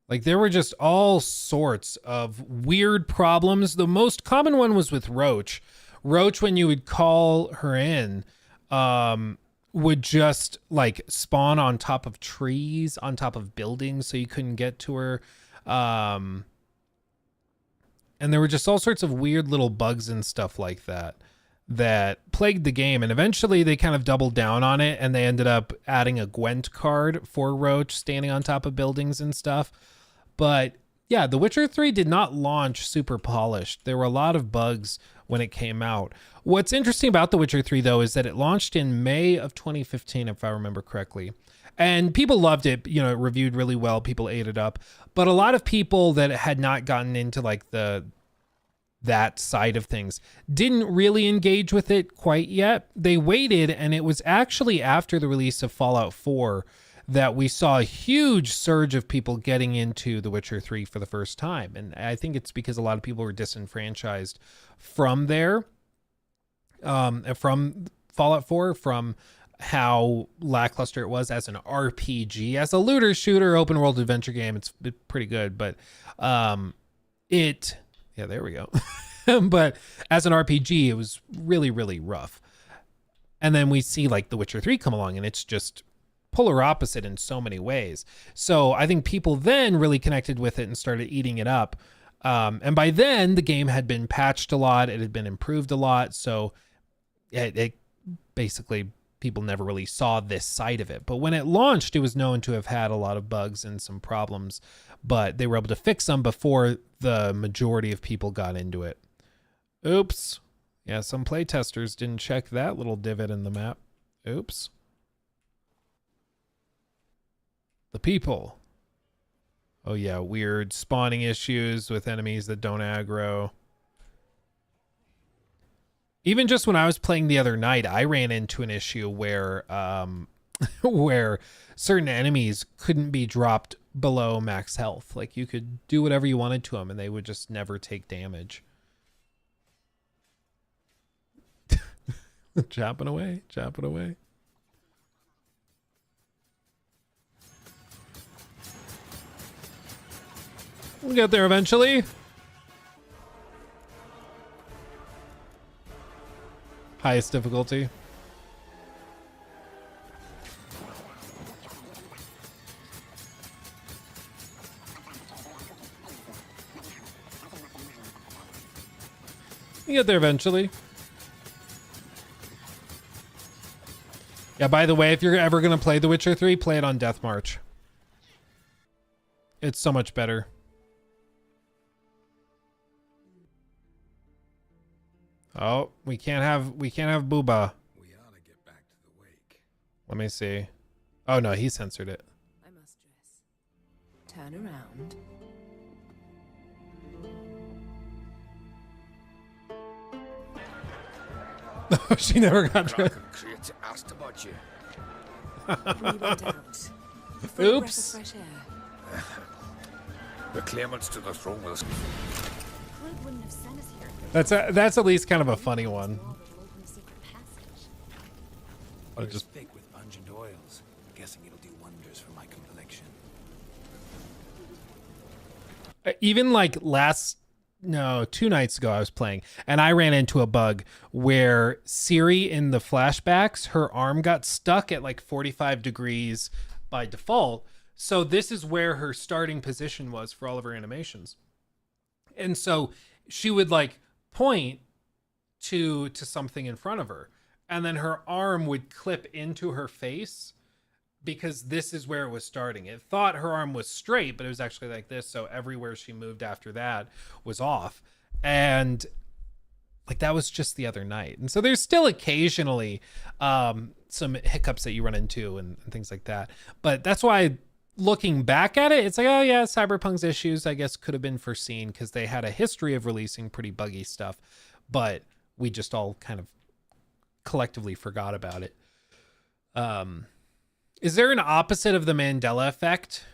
Like, there were just all sorts of weird problems. The most common one was with Roach. Roach, when you would call her in, would just like spawn on top of trees, on top of buildings, so you couldn't get to her. And there were just all sorts of weird little bugs and stuff like that plagued the game. And eventually they kind of doubled down on it, and they ended up adding a Gwent card for Roach standing on top of buildings and stuff. But yeah, The Witcher 3 did not launch super polished. There were a lot of bugs when it came out. What's interesting about The Witcher 3, though, is that it launched in May of 2015, if I remember correctly. And people loved it. You know, it reviewed really well. People ate it up. But a lot of people that had not gotten into like that side of things didn't really engage with it quite yet. They waited, and it was actually after the release of Fallout 4 that we saw a huge surge of people getting into The Witcher 3 for the first time. And I think it's because a lot of people were disenfranchised from there, from Fallout 4, from how lackluster it was as an RPG. As a looter shooter open world adventure game, it's pretty good, but yeah, there we go. But as an RPG, it was really, really rough. And then we see like The Witcher 3 come along, and it's just polar opposite in so many ways. So I think people then really connected with it and started eating it up. And by then the game had been patched a lot. It had been improved a lot. So it basically, people never really saw this side of it. But when it launched, it was known to have had a lot of bugs and some problems, but they were able to fix them before the majority of people got into it. Oops. Yeah, some playtesters didn't check that little divot in the map. Oops. The people. Oh yeah, weird spawning issues with enemies that don't aggro. Even just when I was playing the other night, I ran into an issue where where certain enemies couldn't be dropped below max health. Like you could do whatever you wanted to them and they would just never take damage. Chopping away, chopping away. We'll get there eventually. Highest difficulty. We'll get there eventually. Yeah, by the way, if you're ever going to play The Witcher 3, play it on Death March. It's so much better. Oh, we can't have Booba. We ought to get back to the wake. Let me see. Oh no, he censored it. I must dress. Turn around. Oh, she never got dressed. Asked about you. We went out. Oops. The claimants to the throne will. That's at least kind of a funny one. I'll just thick with pungent oils. Guessing it'll do wonders for my complexion. Even like 2 nights ago I was playing and I ran into a bug where Ciri in the flashbacks, her arm got stuck at like 45 degrees by default. So this is where her starting position was for all of her animations. And so she would like point to something in front of her and then her arm would clip into her face because this is where it was starting. It thought her arm was straight, but it was actually like this. So everywhere she moved after that was off. And like that was just the other night. And so there's still occasionally some hiccups that you run into and things like that. But that's why looking back at it, it's like, oh yeah, Cyberpunk's issues, I guess, could have been foreseen because they had a history of releasing pretty buggy stuff, but we just all kind of collectively forgot about it. Is there an opposite of the Mandela effect?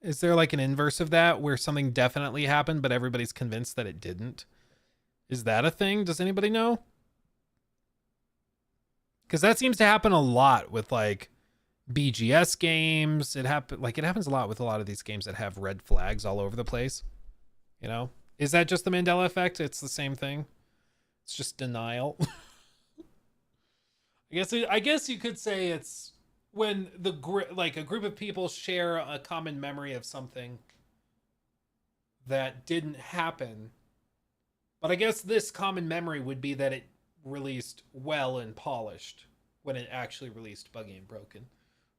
Is there like an inverse of that where something definitely happened, but everybody's convinced that it didn't? Is that a thing? Does anybody know? Because that seems to happen a lot with like BGS games. It happens a lot with a lot of these games that have red flags all over the place. You know, is that just the Mandela effect? It's the same thing. It's just denial. I guess you could say it's when a group of people share a common memory of something that didn't happen. But I guess this common memory would be that it released well and polished when it actually released buggy and broken.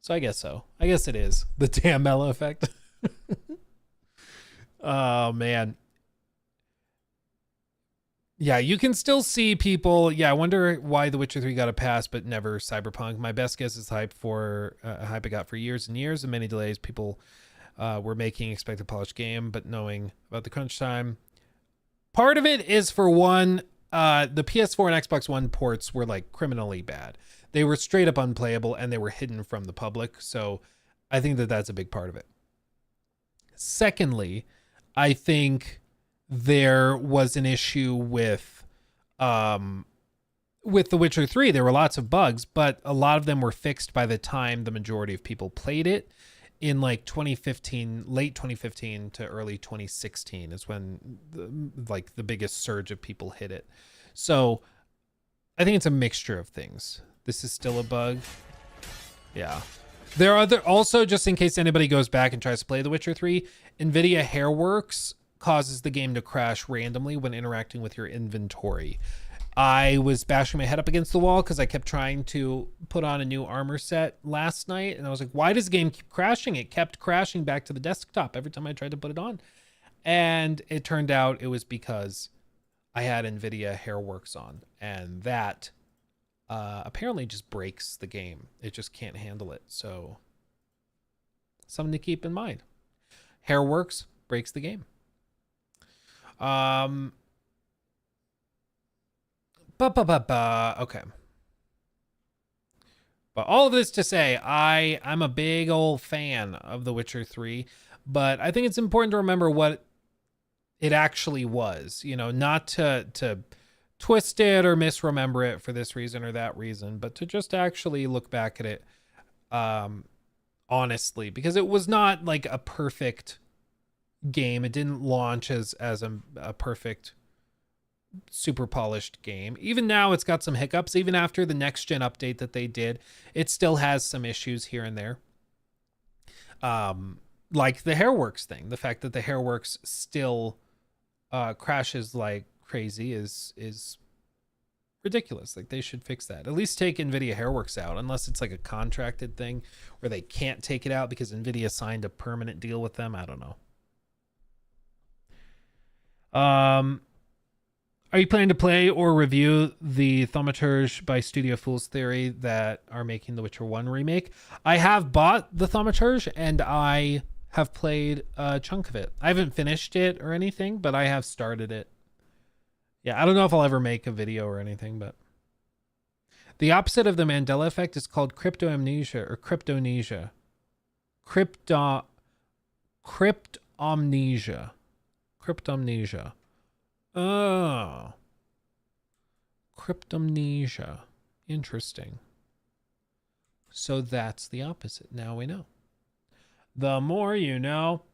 So I guess so. I guess it is the damn Mela effect. Oh man. Yeah, you can still see people. Yeah, I wonder why The Witcher 3 got a pass, but never Cyberpunk. My best guess is hype it got for years and years and many delays. People were making expected polished game, but knowing about the crunch time. Part of it is, for one, the PS4 and Xbox One ports were like criminally bad. They were straight up unplayable and they were hidden from the public. So I think that that's a big part of it. Secondly, I think there was an issue with The Witcher 3. There were lots of bugs, but a lot of them were fixed by the time the majority of people played it. In like 2015, late 2015 to early 2016 is when the biggest surge of people hit it. So I think it's a mixture of things. This is still a bug. Yeah. There are also, just in case anybody goes back and tries to play The Witcher 3, NVIDIA Hairworks causes the game to crash randomly when interacting with your inventory. I was bashing my head up against the wall because I kept trying to put on a new armor set last night. And I was like, why does the game keep crashing? It kept crashing back to the desktop every time I tried to put it on. And it turned out it was because I had NVIDIA Hairworks on. And that apparently just breaks the game. It just can't handle it. So something to keep in mind. Hairworks breaks the game. Okay. But all of this to say, I'm a big old fan of The Witcher 3, but I think it's important to remember what it actually was, you know, not to twist it or misremember it for this reason or that reason, but to just actually look back at it honestly, because it was not like a perfect game. It didn't launch as a perfect, super polished game. Even now it's got some hiccups. Even after the next gen update that they did, it still has some issues here and there. Like the Hairworks thing. The fact that the Hairworks still crashes like crazy is ridiculous. Like, they should fix that. At least take NVIDIA Hairworks out, unless it's like a contracted thing where they can't take it out because NVIDIA signed a permanent deal with them. I don't know. Are you planning to play or review the Thaumaturge by Studio Fool's Theory that are making the Witcher 1 remake? I have bought the Thaumaturge and I have played a chunk of it. I haven't finished it or anything, but I have started it. Yeah, I don't know if I'll ever make a video or anything, but the opposite of the Mandela effect is called cryptomnesia or cryptomnesia. Cryptomnesia. Oh. Cryptomnesia. Interesting. So that's the opposite. Now we know. The more you know.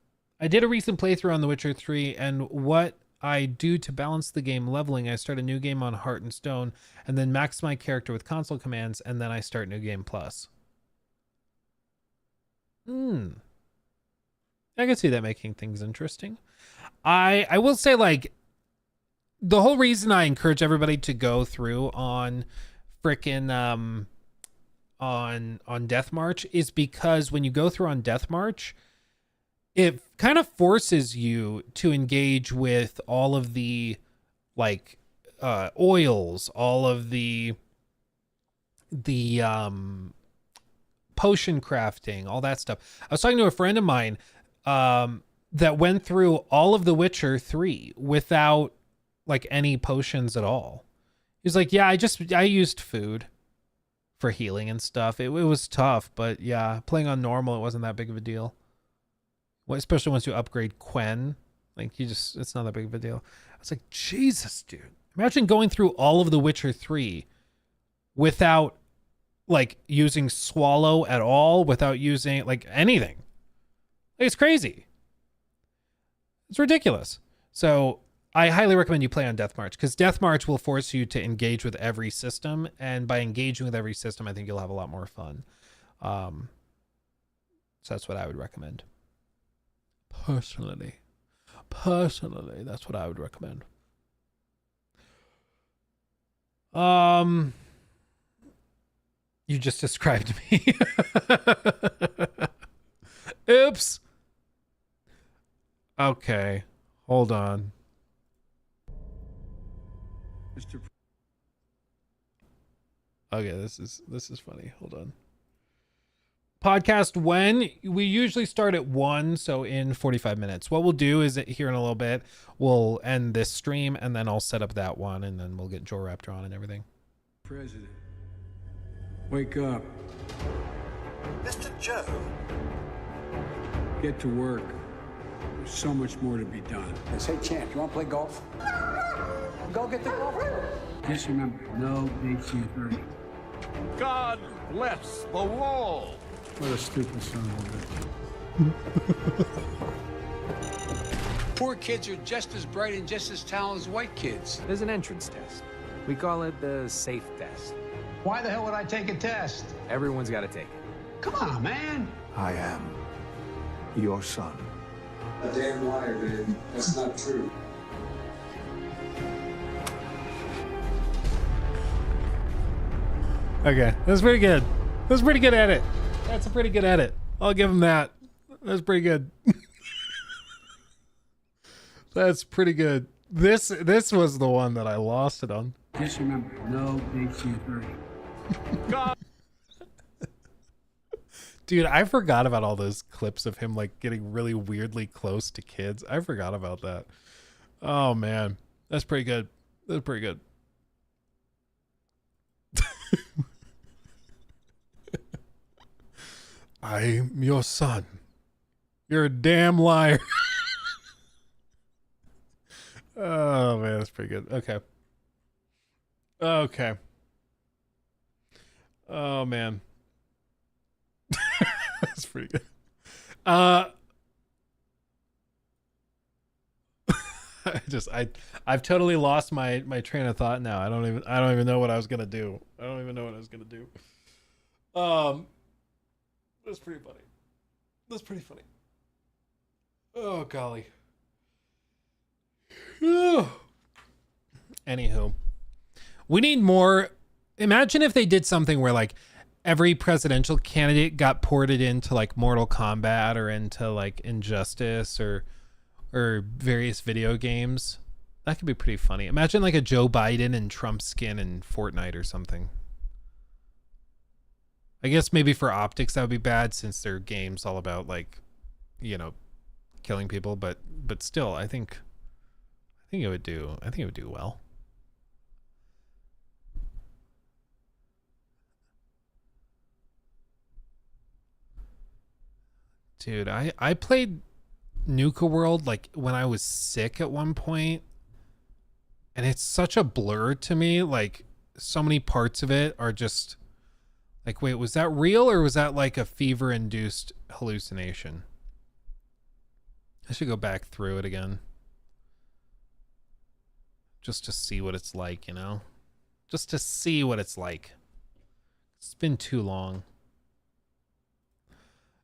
I did a recent playthrough on The Witcher 3, and what I do to balance the game leveling, I start a new game on Heart and Stone, and then max my character with console commands, and then I start New Game Plus. I can see that making things interesting. I will say, like, the whole reason I encourage everybody to go through on frickin' on Death March is because when you go through on Death March, it kind of forces you to engage with all of the like oils, all of the potion crafting, all that stuff. I was talking to a friend of mine that went through all of The Witcher 3 without like any potions at all. He's like, yeah, I used food for healing and stuff. It was tough, but yeah, playing on normal, it wasn't that big of a deal. Well, especially once you upgrade Quen, like it's not that big of a deal. I was like, Jesus, dude. Imagine going through all of The Witcher 3 without like using Swallow at all, without using like anything. Like, it's crazy. It's ridiculous. So I highly recommend you play on Death March, because Death March will force you to engage with every system, and by engaging with every system, I think you'll have a lot more fun. So that's what I would recommend. Personally, that's what I would recommend. You just described me. Oops. Okay, hold on. Okay, this is funny. Hold on. Podcast when? We usually start at 1, so in 45 minutes. What we'll do is here in a little bit, we'll end this stream, and then I'll set up that one, and then we'll get Joe Raptor on and everything. President, wake up. Mr. Joe? Get to work. There's so much more to be done. Hey, champ, you want to play golf? Go get the golf club. Just remember, no 1830. God bless the wall. What a stupid son of a bitch. Poor kids are just as bright and just as talented as white kids. There's an entrance test. We call it the safe test. Why the hell would I take a test? Everyone's got to take it. Come on, man. I am your son. A damn liar, man. That's not true. Okay, that's pretty good. That's a pretty good edit. That's a pretty good edit. I'll give him that. That's pretty good. That's pretty good. This was the one that I lost it on. Just remember, no HC30. Dude, I forgot about all those clips of him like getting really weirdly close to kids. I forgot about that. Oh man, that's pretty good. That's pretty good. I'm your son. You're a damn liar. Oh man, that's pretty good. Okay. Okay. Oh man. That's pretty good. I've totally lost my train of thought now. I don't even know what I was gonna do. That's pretty funny. That's pretty funny. Oh golly. Anywho, we need more. Imagine if they did something where like every presidential candidate got ported into like Mortal Kombat or into like Injustice or various video games. That could be pretty funny. Imagine like a Joe Biden and Trump skin in Fortnite or something. I guess maybe for optics that would be bad since their game's all about like, you know, killing people, but still I think it would do well. Dude, I played Nuka World like when I was sick at one point, and it's such a blur to me. Like so many parts of it are just like, wait, was that real or was that like a fever-induced hallucination? I should go back through it again. Just to see what it's like, you know? Just to see what it's like. It's been too long.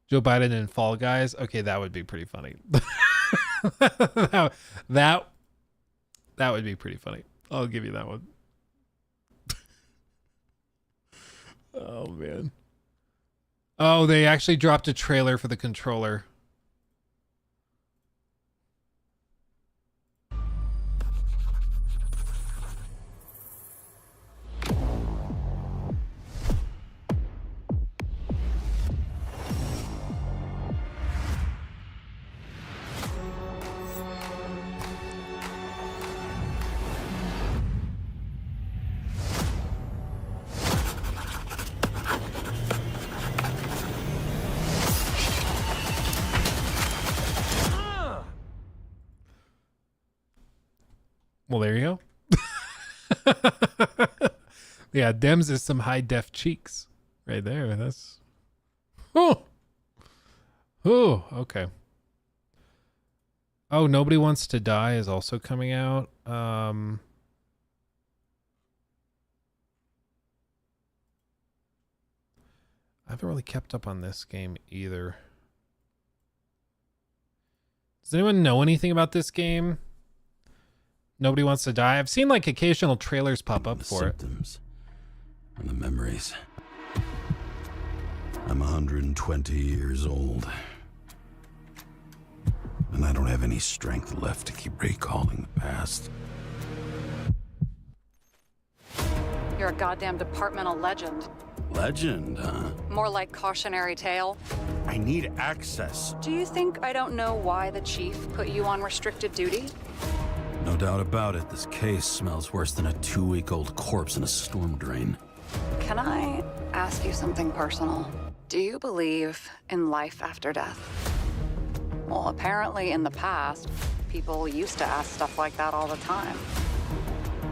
Joe Biden and Fall Guys. Okay, that would be pretty funny. that would be pretty funny. I'll give you that one. Oh, man. Oh, they actually dropped a trailer for the controller. Well, there you go. Yeah, Dems is some high def cheeks right there. That's okay. Oh, Nobody Wants to Die is also coming out. I haven't really kept up on this game either. Does anyone know anything about this game? Nobody Wants to Die. I've seen like occasional trailers pop up for it. Symptoms and the memories. I'm 120 years old, and I don't have any strength left to keep recalling the past. You're a goddamn departmental legend. Legend, huh? More like cautionary tale. I need access. Do you think I don't know why the chief put you on restricted duty? No doubt about it, this case smells worse than a 2-week-old corpse in a storm drain. Can I ask you something personal? Do you believe in life after death? Well, apparently in the past, people used to ask stuff like that all the time.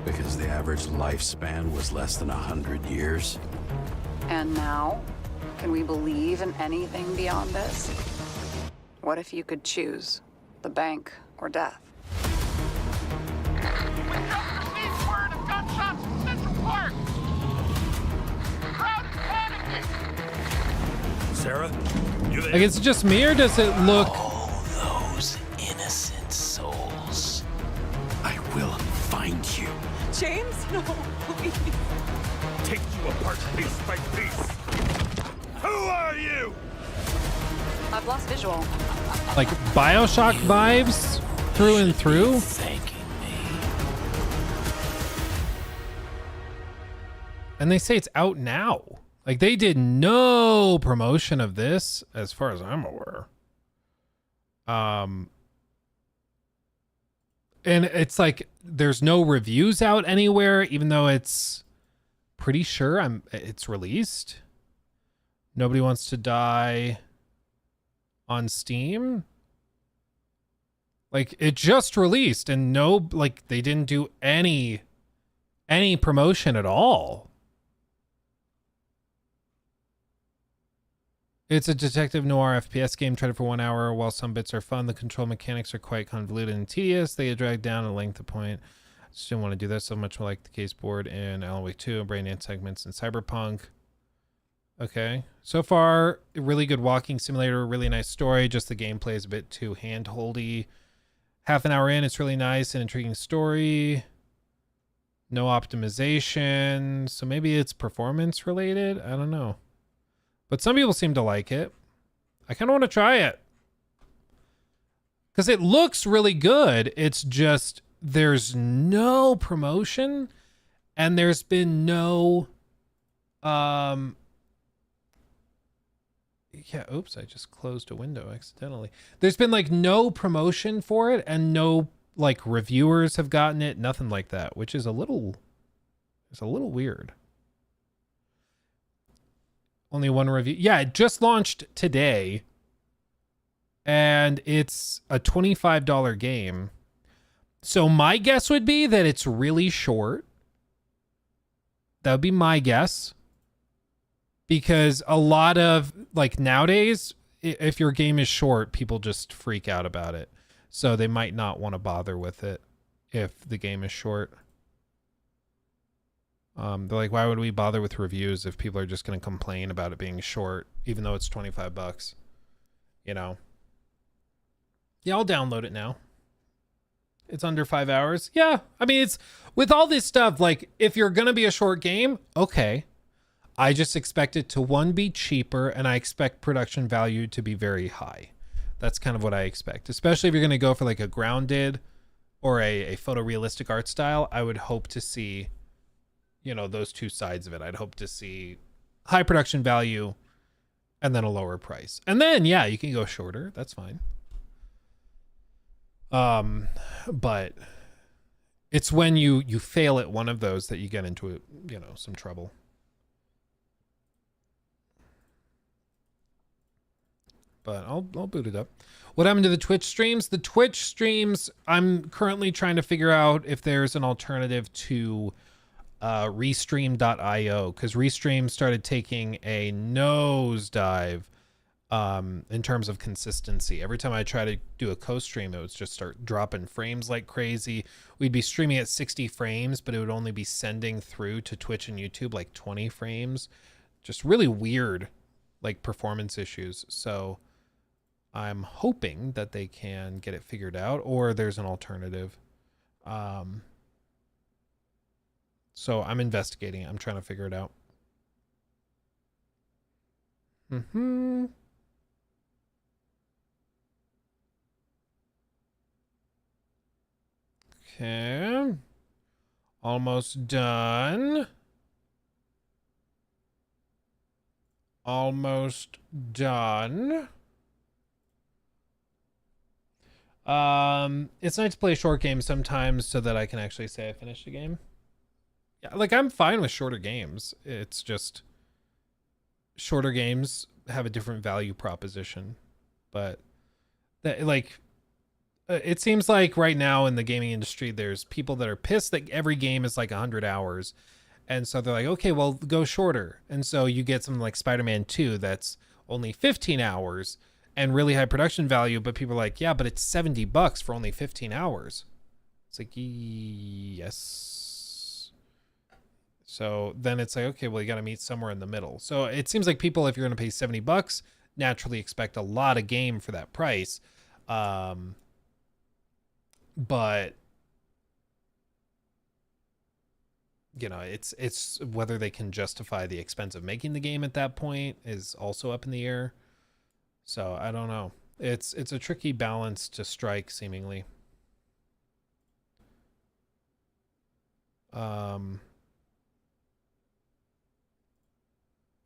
Because the average lifespan was less than 100 years. And now, can we believe in anything beyond this? What if you could choose the bank or death? Sarah, you there? Like, it's just me, or does it look? All those souls. I will find you. James, no, please. Take you apart piece by piece. Who are you? I've lost visual. Like BioShock vibes through and through. And they say it's out now. Like they did no promotion of this as far as I'm aware. And it's like there's no reviews out anywhere, even though it's pretty sure it's released. Nobody Wants to Die on Steam. Like it just released and no, like they didn't do any promotion at all. It's a detective noir FPS game tried for 1 hour. While some bits are fun, the control mechanics are quite convoluted and tedious. They drag down a length of point. I just didn't want to do that so much like the case board in Alan Wake 2, Brainiac segments in Cyberpunk. Okay. So far, really good walking simulator, really nice story. Just the gameplay is a bit too hand-holdy. Half an hour in, it's really nice and intriguing story. No optimization. So maybe it's performance related. I don't know. But some people seem to like it. I kind of want to try it. Because it looks really good. It's just there's no promotion. And there's been no... Yeah, oops, I just closed a window accidentally. There's been like no promotion for it. And no like reviewers have gotten it. Nothing like that. Which is a little... It's a little weird. Only one review. Yeah, it just launched today. And it's a $25 game. So my guess would be that it's really short. That would be my guess. Because a lot of, like nowadays, if your game is short, people just freak out about it. So they might not want to bother with it if the game is short. They're like, why would we bother with reviews if people are just going to complain about it being short, even though it's $25, you know? Yeah, I'll download it now. It's under 5 hours. Yeah. I mean, it's with all this stuff, like if you're going to be a short game, okay. I just expect it to one, be cheaper, and I expect production value to be very high. That's kind of what I expect, especially if you're going to go for like a grounded or a photorealistic art style. I would hope to see, you know, those two sides of it. I'd hope to see high production value and then a lower price. And then, yeah, you can go shorter. That's fine. But it's when you fail at one of those that you get into, you know, some trouble. But I'll boot it up. What happened to the Twitch streams? The Twitch streams, I'm currently trying to figure out if there's an alternative to Restream.io, because Restream started taking a nosedive in terms of consistency. Every time I try to do a co-stream, it would just start dropping frames like crazy. We'd be streaming at 60 frames, but it would only be sending through to Twitch and YouTube like 20 frames. Just really weird, like performance issues. So I'm hoping that they can get it figured out, or there's an alternative. So I'm investigating it. I'm trying to figure it out. Okay. Almost done. Almost done. It's nice to play short games sometimes so that I can actually say I finished a game. Yeah, like I'm fine with shorter games. It's just shorter games have a different value proposition. But that, like, it seems like right now in the gaming industry, there's people that are pissed that every game is like 100 hours. And so they're like, okay, well, go shorter. And so you get something like Spider-Man 2 that's only 15 hours and really high production value. But people are like, yeah, but it's $70 for only 15 hours. It's like, yes. So then it's like, okay, well, you got to meet somewhere in the middle. So it seems like people, if you're going to pay $70, naturally expect a lot of game for that price. But you know, it's whether they can justify the expense of making the game at that point is also up in the air. So I don't know. It's a tricky balance to strike, seemingly.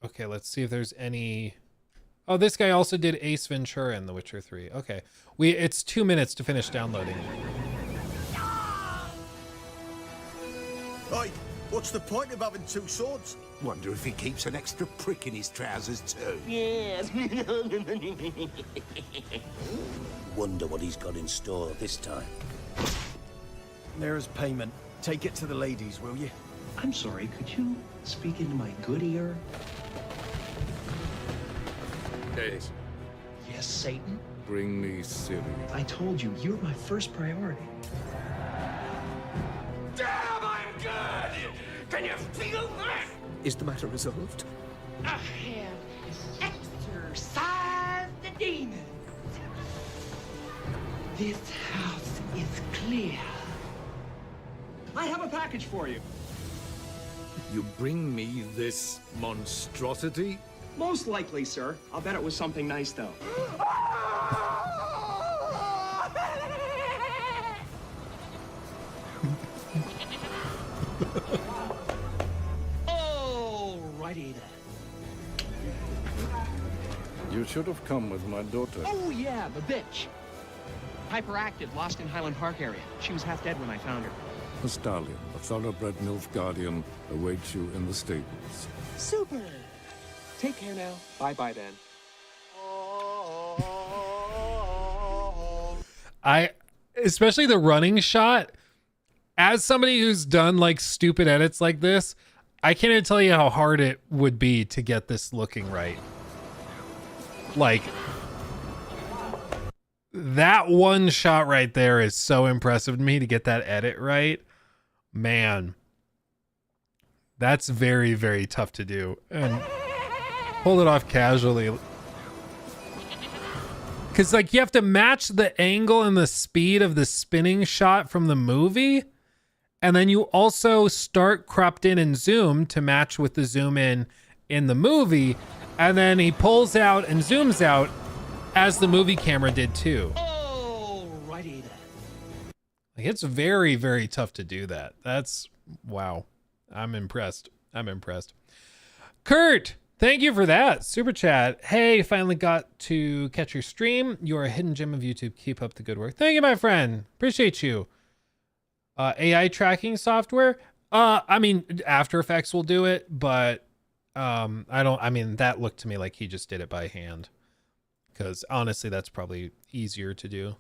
Okay, let's see if there's any. Oh, this guy also did Ace Ventura in The Witcher 3. Okay, it's 2 minutes to finish downloading. Oi, what's the point of having two swords? Wonder if he keeps an extra prick in his trousers too. Yes. Wonder what he's got in store this time. There's payment. Take it to the ladies, will you? I'm sorry, could you speak into my good ear? Yes. Yes, Satan? Bring me city. I told you, you're my first priority. Damn, I'm good! Can you feel that? Is the matter resolved? I have exorcised the demons. This house is clear. I have a package for you. You bring me this monstrosity? Most likely, sir. I'll bet it was something nice, though. Alrighty then. You should have come with my daughter. Oh, yeah, the bitch. Hyperactive, lost in Highland Park area. She was half dead when I found her. A stallion, a thoroughbred MILF guardian, awaits you in the stables. Super. Take care now. Bye-bye then. Especially the running shot, as somebody who's done like stupid edits like this, I can't even tell you how hard it would be to get this looking right. Like, that one shot right there is so impressive to me to get that edit right. Man, that's very, very tough to do. And pull it off casually. Because, like, you have to match the angle and the speed of the spinning shot from the movie. And then you also start cropped in and zoom to match with the zoom in the movie. And then he pulls out and zooms out as the movie camera did too. Alrighty then. Like, it's very, very tough to do that. That's, wow. I'm impressed. Kurt, thank you for that super chat. Hey, finally got to catch your stream. You're a hidden gem of YouTube. Keep up the good work. Thank you, my friend. Appreciate you. AI tracking software. I mean, After Effects will do it, but that looked to me like he just did it by hand. Because honestly, that's probably easier to do.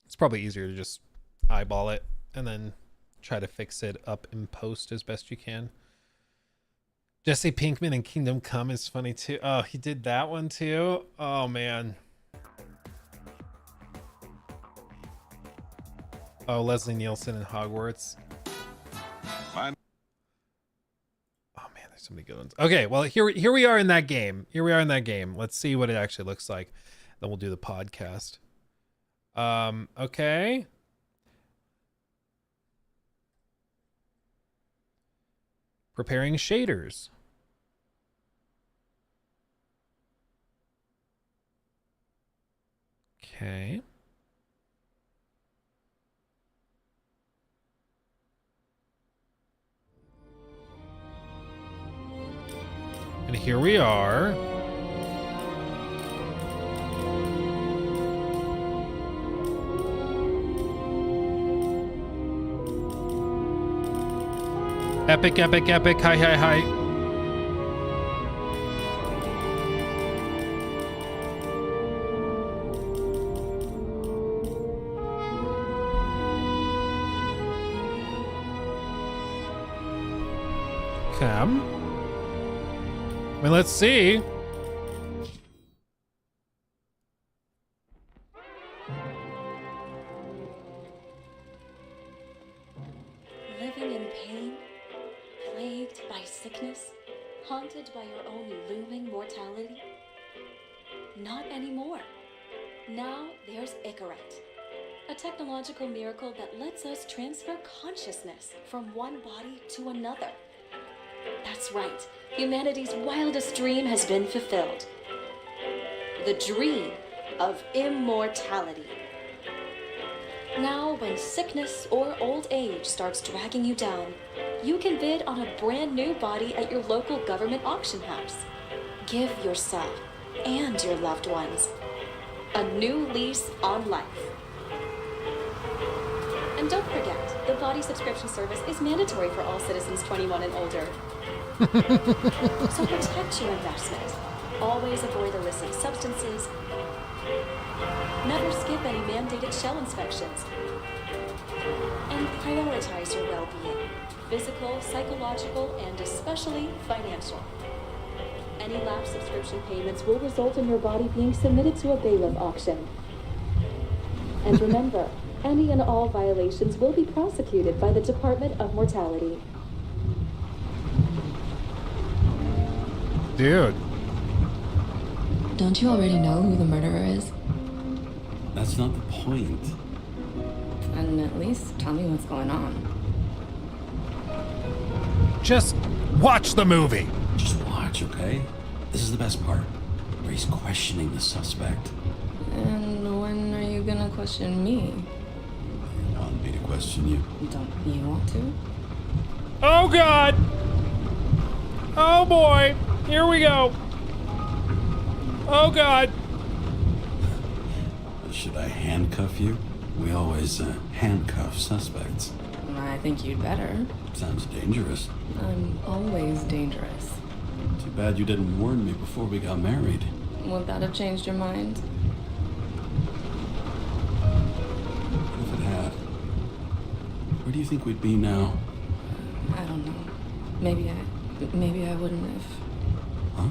It's probably easier to just eyeball it and then try to fix it up in post as best you can. Jesse Pinkman in Kingdom Come is funny too. Oh, he did that one too. Oh man. Oh, Leslie Nielsen in Hogwarts. Oh man, there's so many good ones. Okay, well here we are in that game. Let's see what it actually looks like. Then we'll do the podcast. Okay. Preparing shaders. Okay. And here we are. Epic, epic, epic. Hi, hi, hi. Cam. I mean, let's see. Living in pain, plagued by sickness, haunted by your own looming mortality? Not anymore. Now there's Acolyte, a technological miracle that lets us transfer consciousness from one body to another. That's right, humanity's wildest dream has been fulfilled. The dream of immortality. Now, when sickness or old age starts dragging you down, you can bid on a brand new body at your local government auction house. Give yourself and your loved ones a new lease on life. And don't forget, the body subscription service is mandatory for all citizens 21 and older. So protect your investment. Always avoid illicit substances. Never skip any mandated shell inspections. And prioritize your well-being, physical, psychological, and especially financial. Any lapsed subscription payments will result in your body being submitted to a bailiff auction. And remember, any and all violations will be prosecuted by the Department of Mortality. Dude. Don't you already know who the murderer is? That's not the point. And at least tell me what's going on. Just watch the movie. Just watch, okay? This is the best part, where he's questioning the suspect. And when are you gonna question me? You want me to question you? Don't you want to? Oh God! Oh boy! Here we go! Oh God! Should I handcuff you? We always handcuff suspects. I think you'd better. Sounds dangerous. I'm always dangerous. Too bad you didn't warn me before we got married. Would that have changed your mind? If it had, where do you think we'd be now? I don't know. Maybe I wouldn't have. Huh?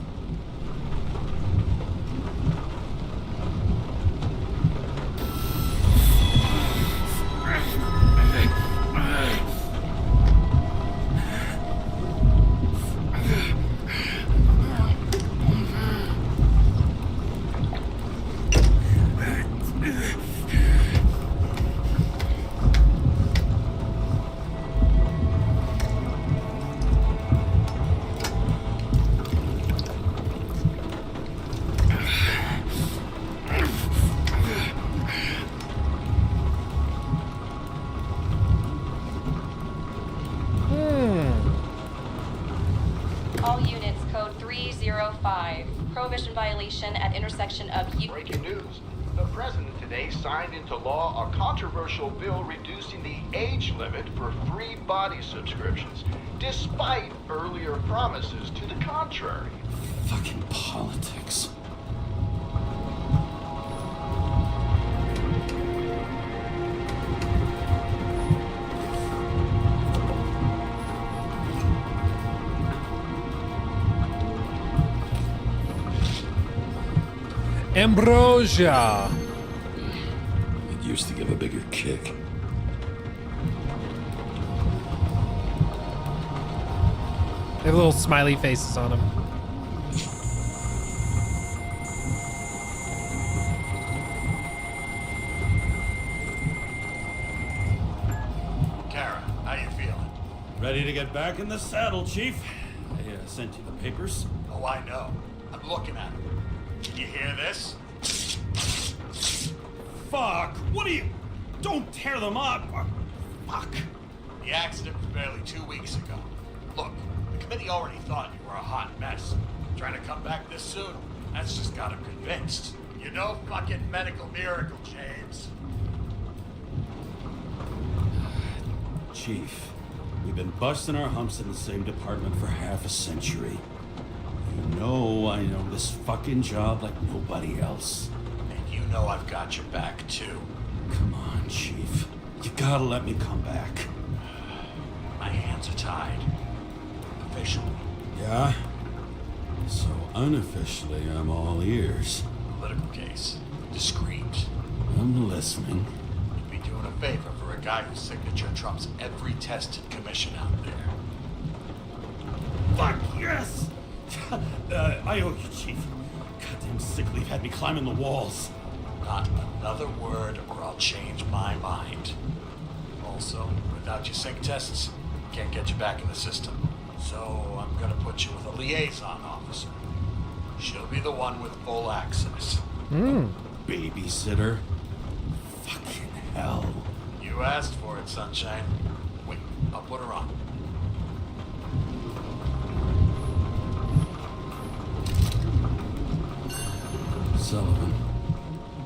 All units, code 305. Prohibition violation at intersection of Breaking news. The president today signed into law a controversial bill reducing the age limit for free body subscriptions, despite earlier promises to the contrary. Fucking politics. Ambrosia. It used to give a bigger kick. They have little smiley faces on them. Kara, how you feeling? Ready to get back in the saddle, Chief. I sent you the papers. Oh, I know. I'm looking at them. You hear this? Fuck! What are you... Don't tear them up! Fuck. The accident was barely 2 weeks ago. Look, the committee already thought you were a hot mess. Trying to come back this soon, that's just got them convinced. You know fucking medical miracle, James. Chief, we've been busting our humps in the same department for half a century. You know I know this fucking job like nobody else. And you know I've got your back, too. Come on, Chief. You gotta let me come back. My hands are tied. Officially. Yeah? So unofficially, I'm all ears. Political case. Discreet. I'm listening. You'd be doing a favor for a guy whose signature trumps every tested commission out there. Fuck, yes! I owe you, Chief. Goddamn sick leave had me climbing the walls. Not another word or I'll change my mind. Also, without your sync tests, can't get you back in the system. So I'm gonna put you with a liaison officer. She'll be the one with full access. Babysitter? Fucking hell. You asked for it, Sunshine. Wait, I'll put her on. Sullivan.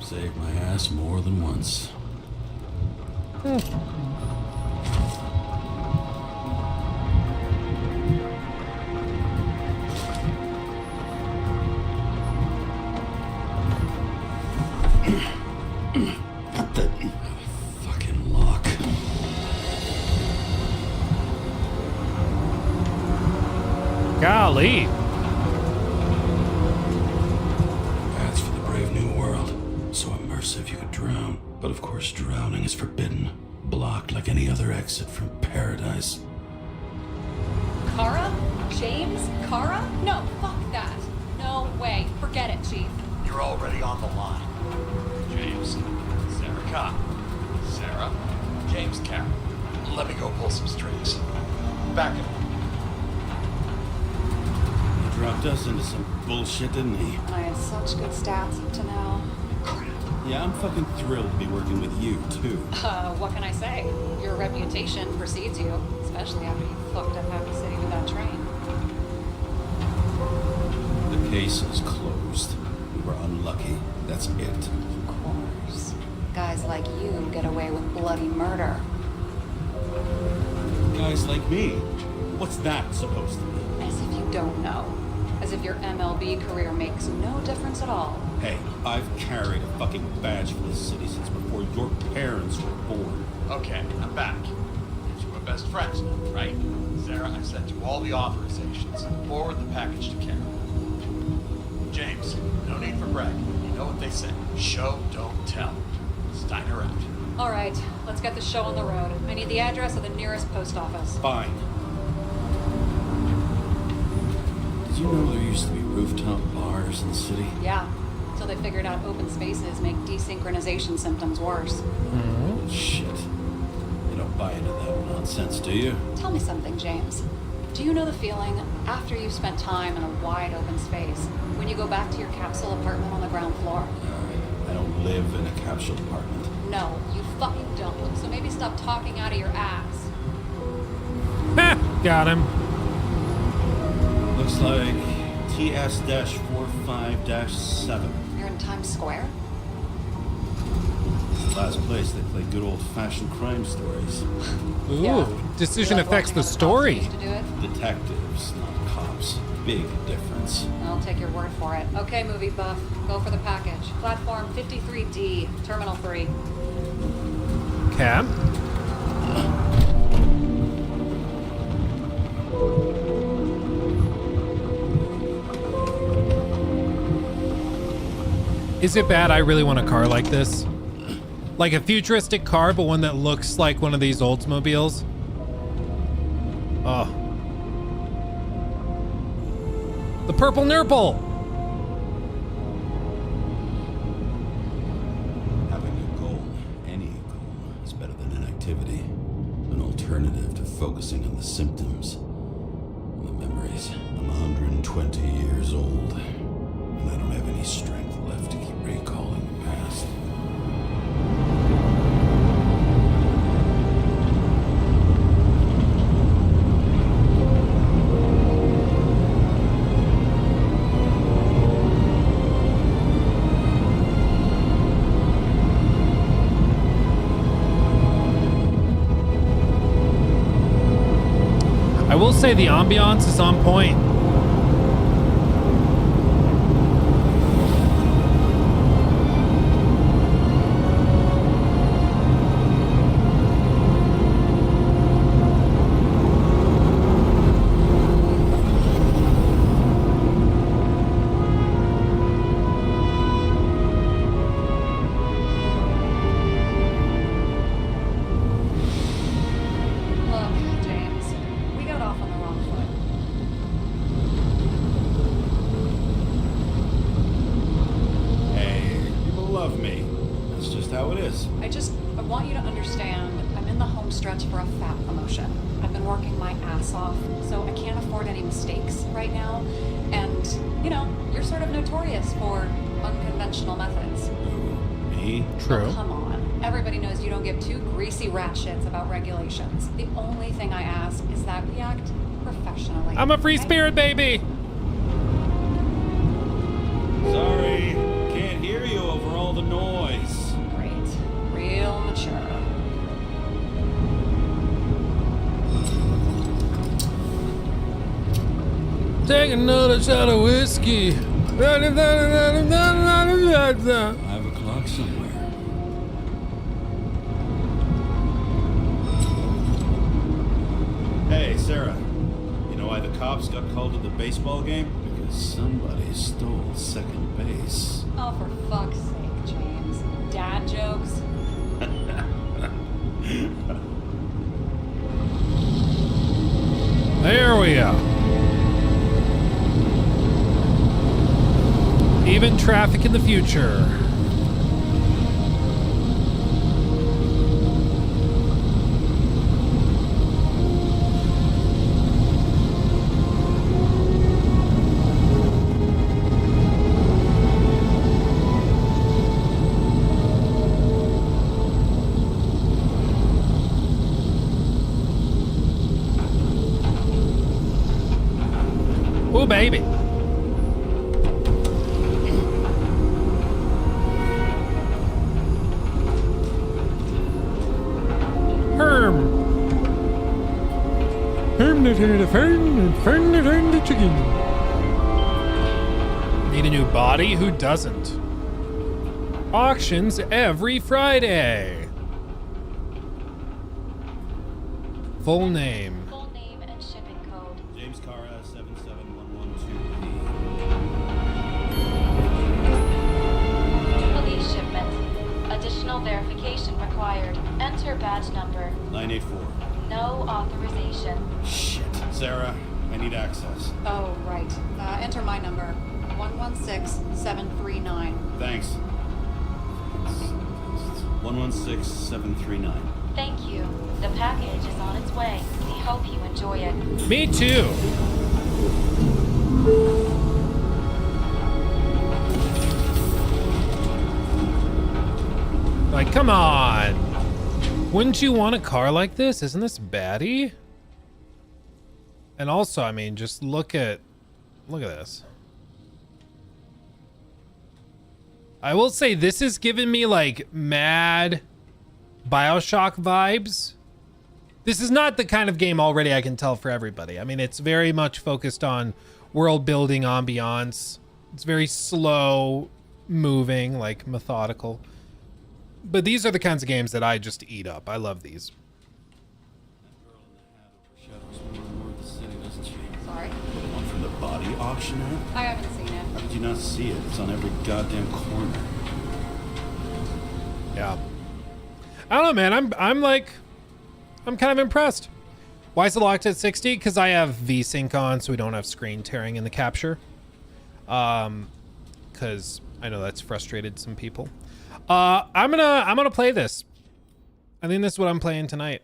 Saved my ass more than once. Got the fucking lock. Golly. Paths for the brave new world. So immersive you could drown. But of course drowning is forbidden. Blocked like any other exit from paradise. Kara? James? Kara? No, fuck that. No way. Forget it, Chief. You're already on the line. James, Sarah Cott, Sarah, James Carroll. Let me go pull some strings. Back it up. He dropped us into some bullshit, didn't he? And I had such good stats up to now. Yeah, I'm fucking thrilled to be working with you, too. What can I say? Your reputation precedes you, especially after you fucked up Happy City with that train. The case is closed. We were unlucky. That's it. Of course. Guys like you get away with bloody murder. Guys like me? What's that supposed to mean? As if you don't know. As if your MLB career makes no difference at all. Hey, I've carried a fucking badge for this city since before your parents were born. Okay, I'm back. You two are best friends now, right? Sarah, I sent you all the authorizations. Forward the package to Carol. James, no need for bragging. You know what they say. Show, don't tell. Steiner out. All right, let's get the show on the road. I need the address of the nearest post office. Fine. Did you know there used to be rooftop bars in the city? Yeah, until they figured out open spaces make desynchronization symptoms worse. Shit. You don't buy into that nonsense, do you? Tell me something, James. Do you know the feeling after you've spent time in a wide open space, when you go back to your capsule apartment on the ground floor? I don't live in a capsule apartment. No, you fucking don't. So maybe stop talking out of your ass. Got him. Looks like TS-45-7. You're in Times Square? It's the last place they play good old-fashioned crime stories. Ooh, Yeah. decision Like affects the watching story. other cops used to do it? Detectives, not cops. Big difference. I'll take your word for it. Okay, movie buff. Go for the package. Platform 53D, Terminal 3. Cab. Is it bad? I really want a car like this. Like a futuristic car, but one that looks like one of these Oldsmobiles. Oh. The purple nurple. Having a goal, any goal, is better than inactivity. An alternative to focusing on the symptoms and the memories. I'm 120 years old, and I don't have any strength left to keep recalling the past. I will say the ambiance is on point. Look, James, we got off on the wrong foot. So it is. I want you to understand, I'm in the home stretch for a fat promotion. I've been working my ass off, so I can't afford any mistakes right now. And, you know, you're sort of notorious for unconventional methods. Me? True. Oh, come on. Everybody knows you don't give two greasy rat shits about regulations. The only thing I ask is that we act professionally. I'm a free spirit, baby. Sorry, can't hear you over all the noise. Great. Real mature. Take another shot of whiskey. 5 o'clock somewhere. Hey, Sarah. You know why the cops got called to the baseball game? Because somebody stole second base. Oh, for fuck's sake, James. Dad jokes? There we go. Even traffic in the future. Oh, baby. Fern the chicken. Need a new body? Who doesn't? Auctions every Friday. Full name. Full name and shipping code. James Cara 77112P. Police shipment. Additional verification required. Enter badge number. 984. No authorization. Shit. Sarah, I need access. Oh, right. Enter my number. 116739. Thanks. 116739. Thank you. The package is on its way. We hope you enjoy it. Me too. Like, come on. Wouldn't you want a car like this? Isn't this baddie? And also, I mean, just look at this. I will say this is giving me like mad BioShock vibes. This is not the kind of game already I can tell for everybody. I mean, it's very much focused on world building, ambiance. It's very slow moving, like methodical. But these are the kinds of games that I just eat up. I love these. Sorry? The one from the body auction app? I haven't seen it. How did you not see it? It's on every goddamn corner. Yeah. I don't know, man. I'm kind of impressed. Why is it locked at 60? Because I have VSync on, so we don't have screen tearing in the capture. Because I know that's frustrated some people. I'm gonna play this. I think this is what I'm playing tonight.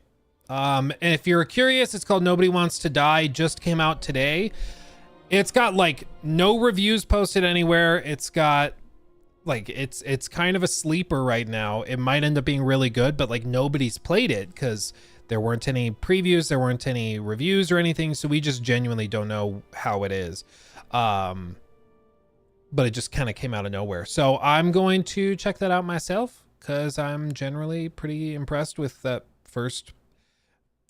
And if you're curious, it's called Nobody Wants to Die. Just came out today. It's got like no reviews posted anywhere. It's got like it's kind of a sleeper right now. It might end up being really good, but like nobody's played it because there weren't any previews, there weren't any reviews or anything, so we just genuinely don't know how it is. But it just kind of came out of nowhere. So I'm going to check that out myself because I'm generally pretty impressed with that first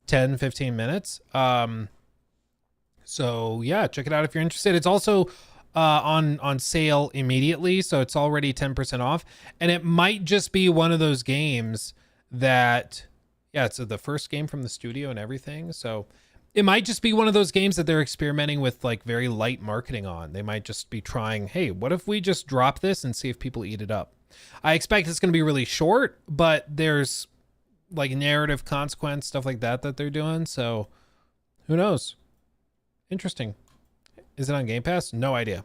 10-15 minutes. So yeah, check it out if you're interested. It's also on sale immediately, so it's already 10% off, and it might just be one of those games that, yeah, it's the first game from the studio and everything, so it might just be one of those games that they're experimenting with like very light marketing on. They might just be trying, hey, what if we just drop this and see if people eat it up? I expect it's going to be really short, but there's like narrative consequence, stuff like that they're doing, so who knows? Interesting. Is it on Game Pass? No idea.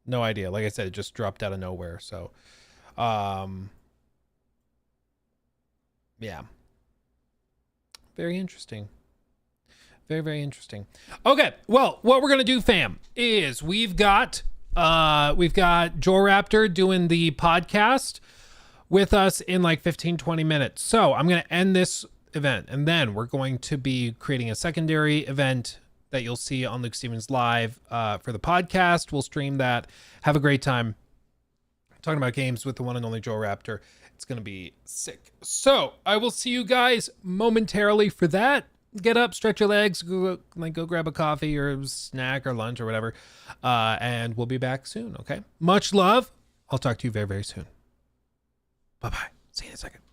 No idea. Like I said, it just dropped out of nowhere. So, Yeah. Very interesting. Very, very interesting. Okay, well, what we're gonna do, fam, is we've got Joe Raptor doing the podcast with us in like 15-20 minutes. So I'm gonna end this event, and then we're going to be creating a secondary event that you'll see on Luke Stevens Live for the podcast. We'll stream that. Have a great time talking about games with the one and only Joe Raptor. It's gonna be sick. So I will see you guys momentarily for that. Get up, stretch your legs, go grab a coffee or a snack or lunch or whatever, and we'll be back soon. Okay, much love. I'll talk to you very, very soon. Bye bye. See you in a second.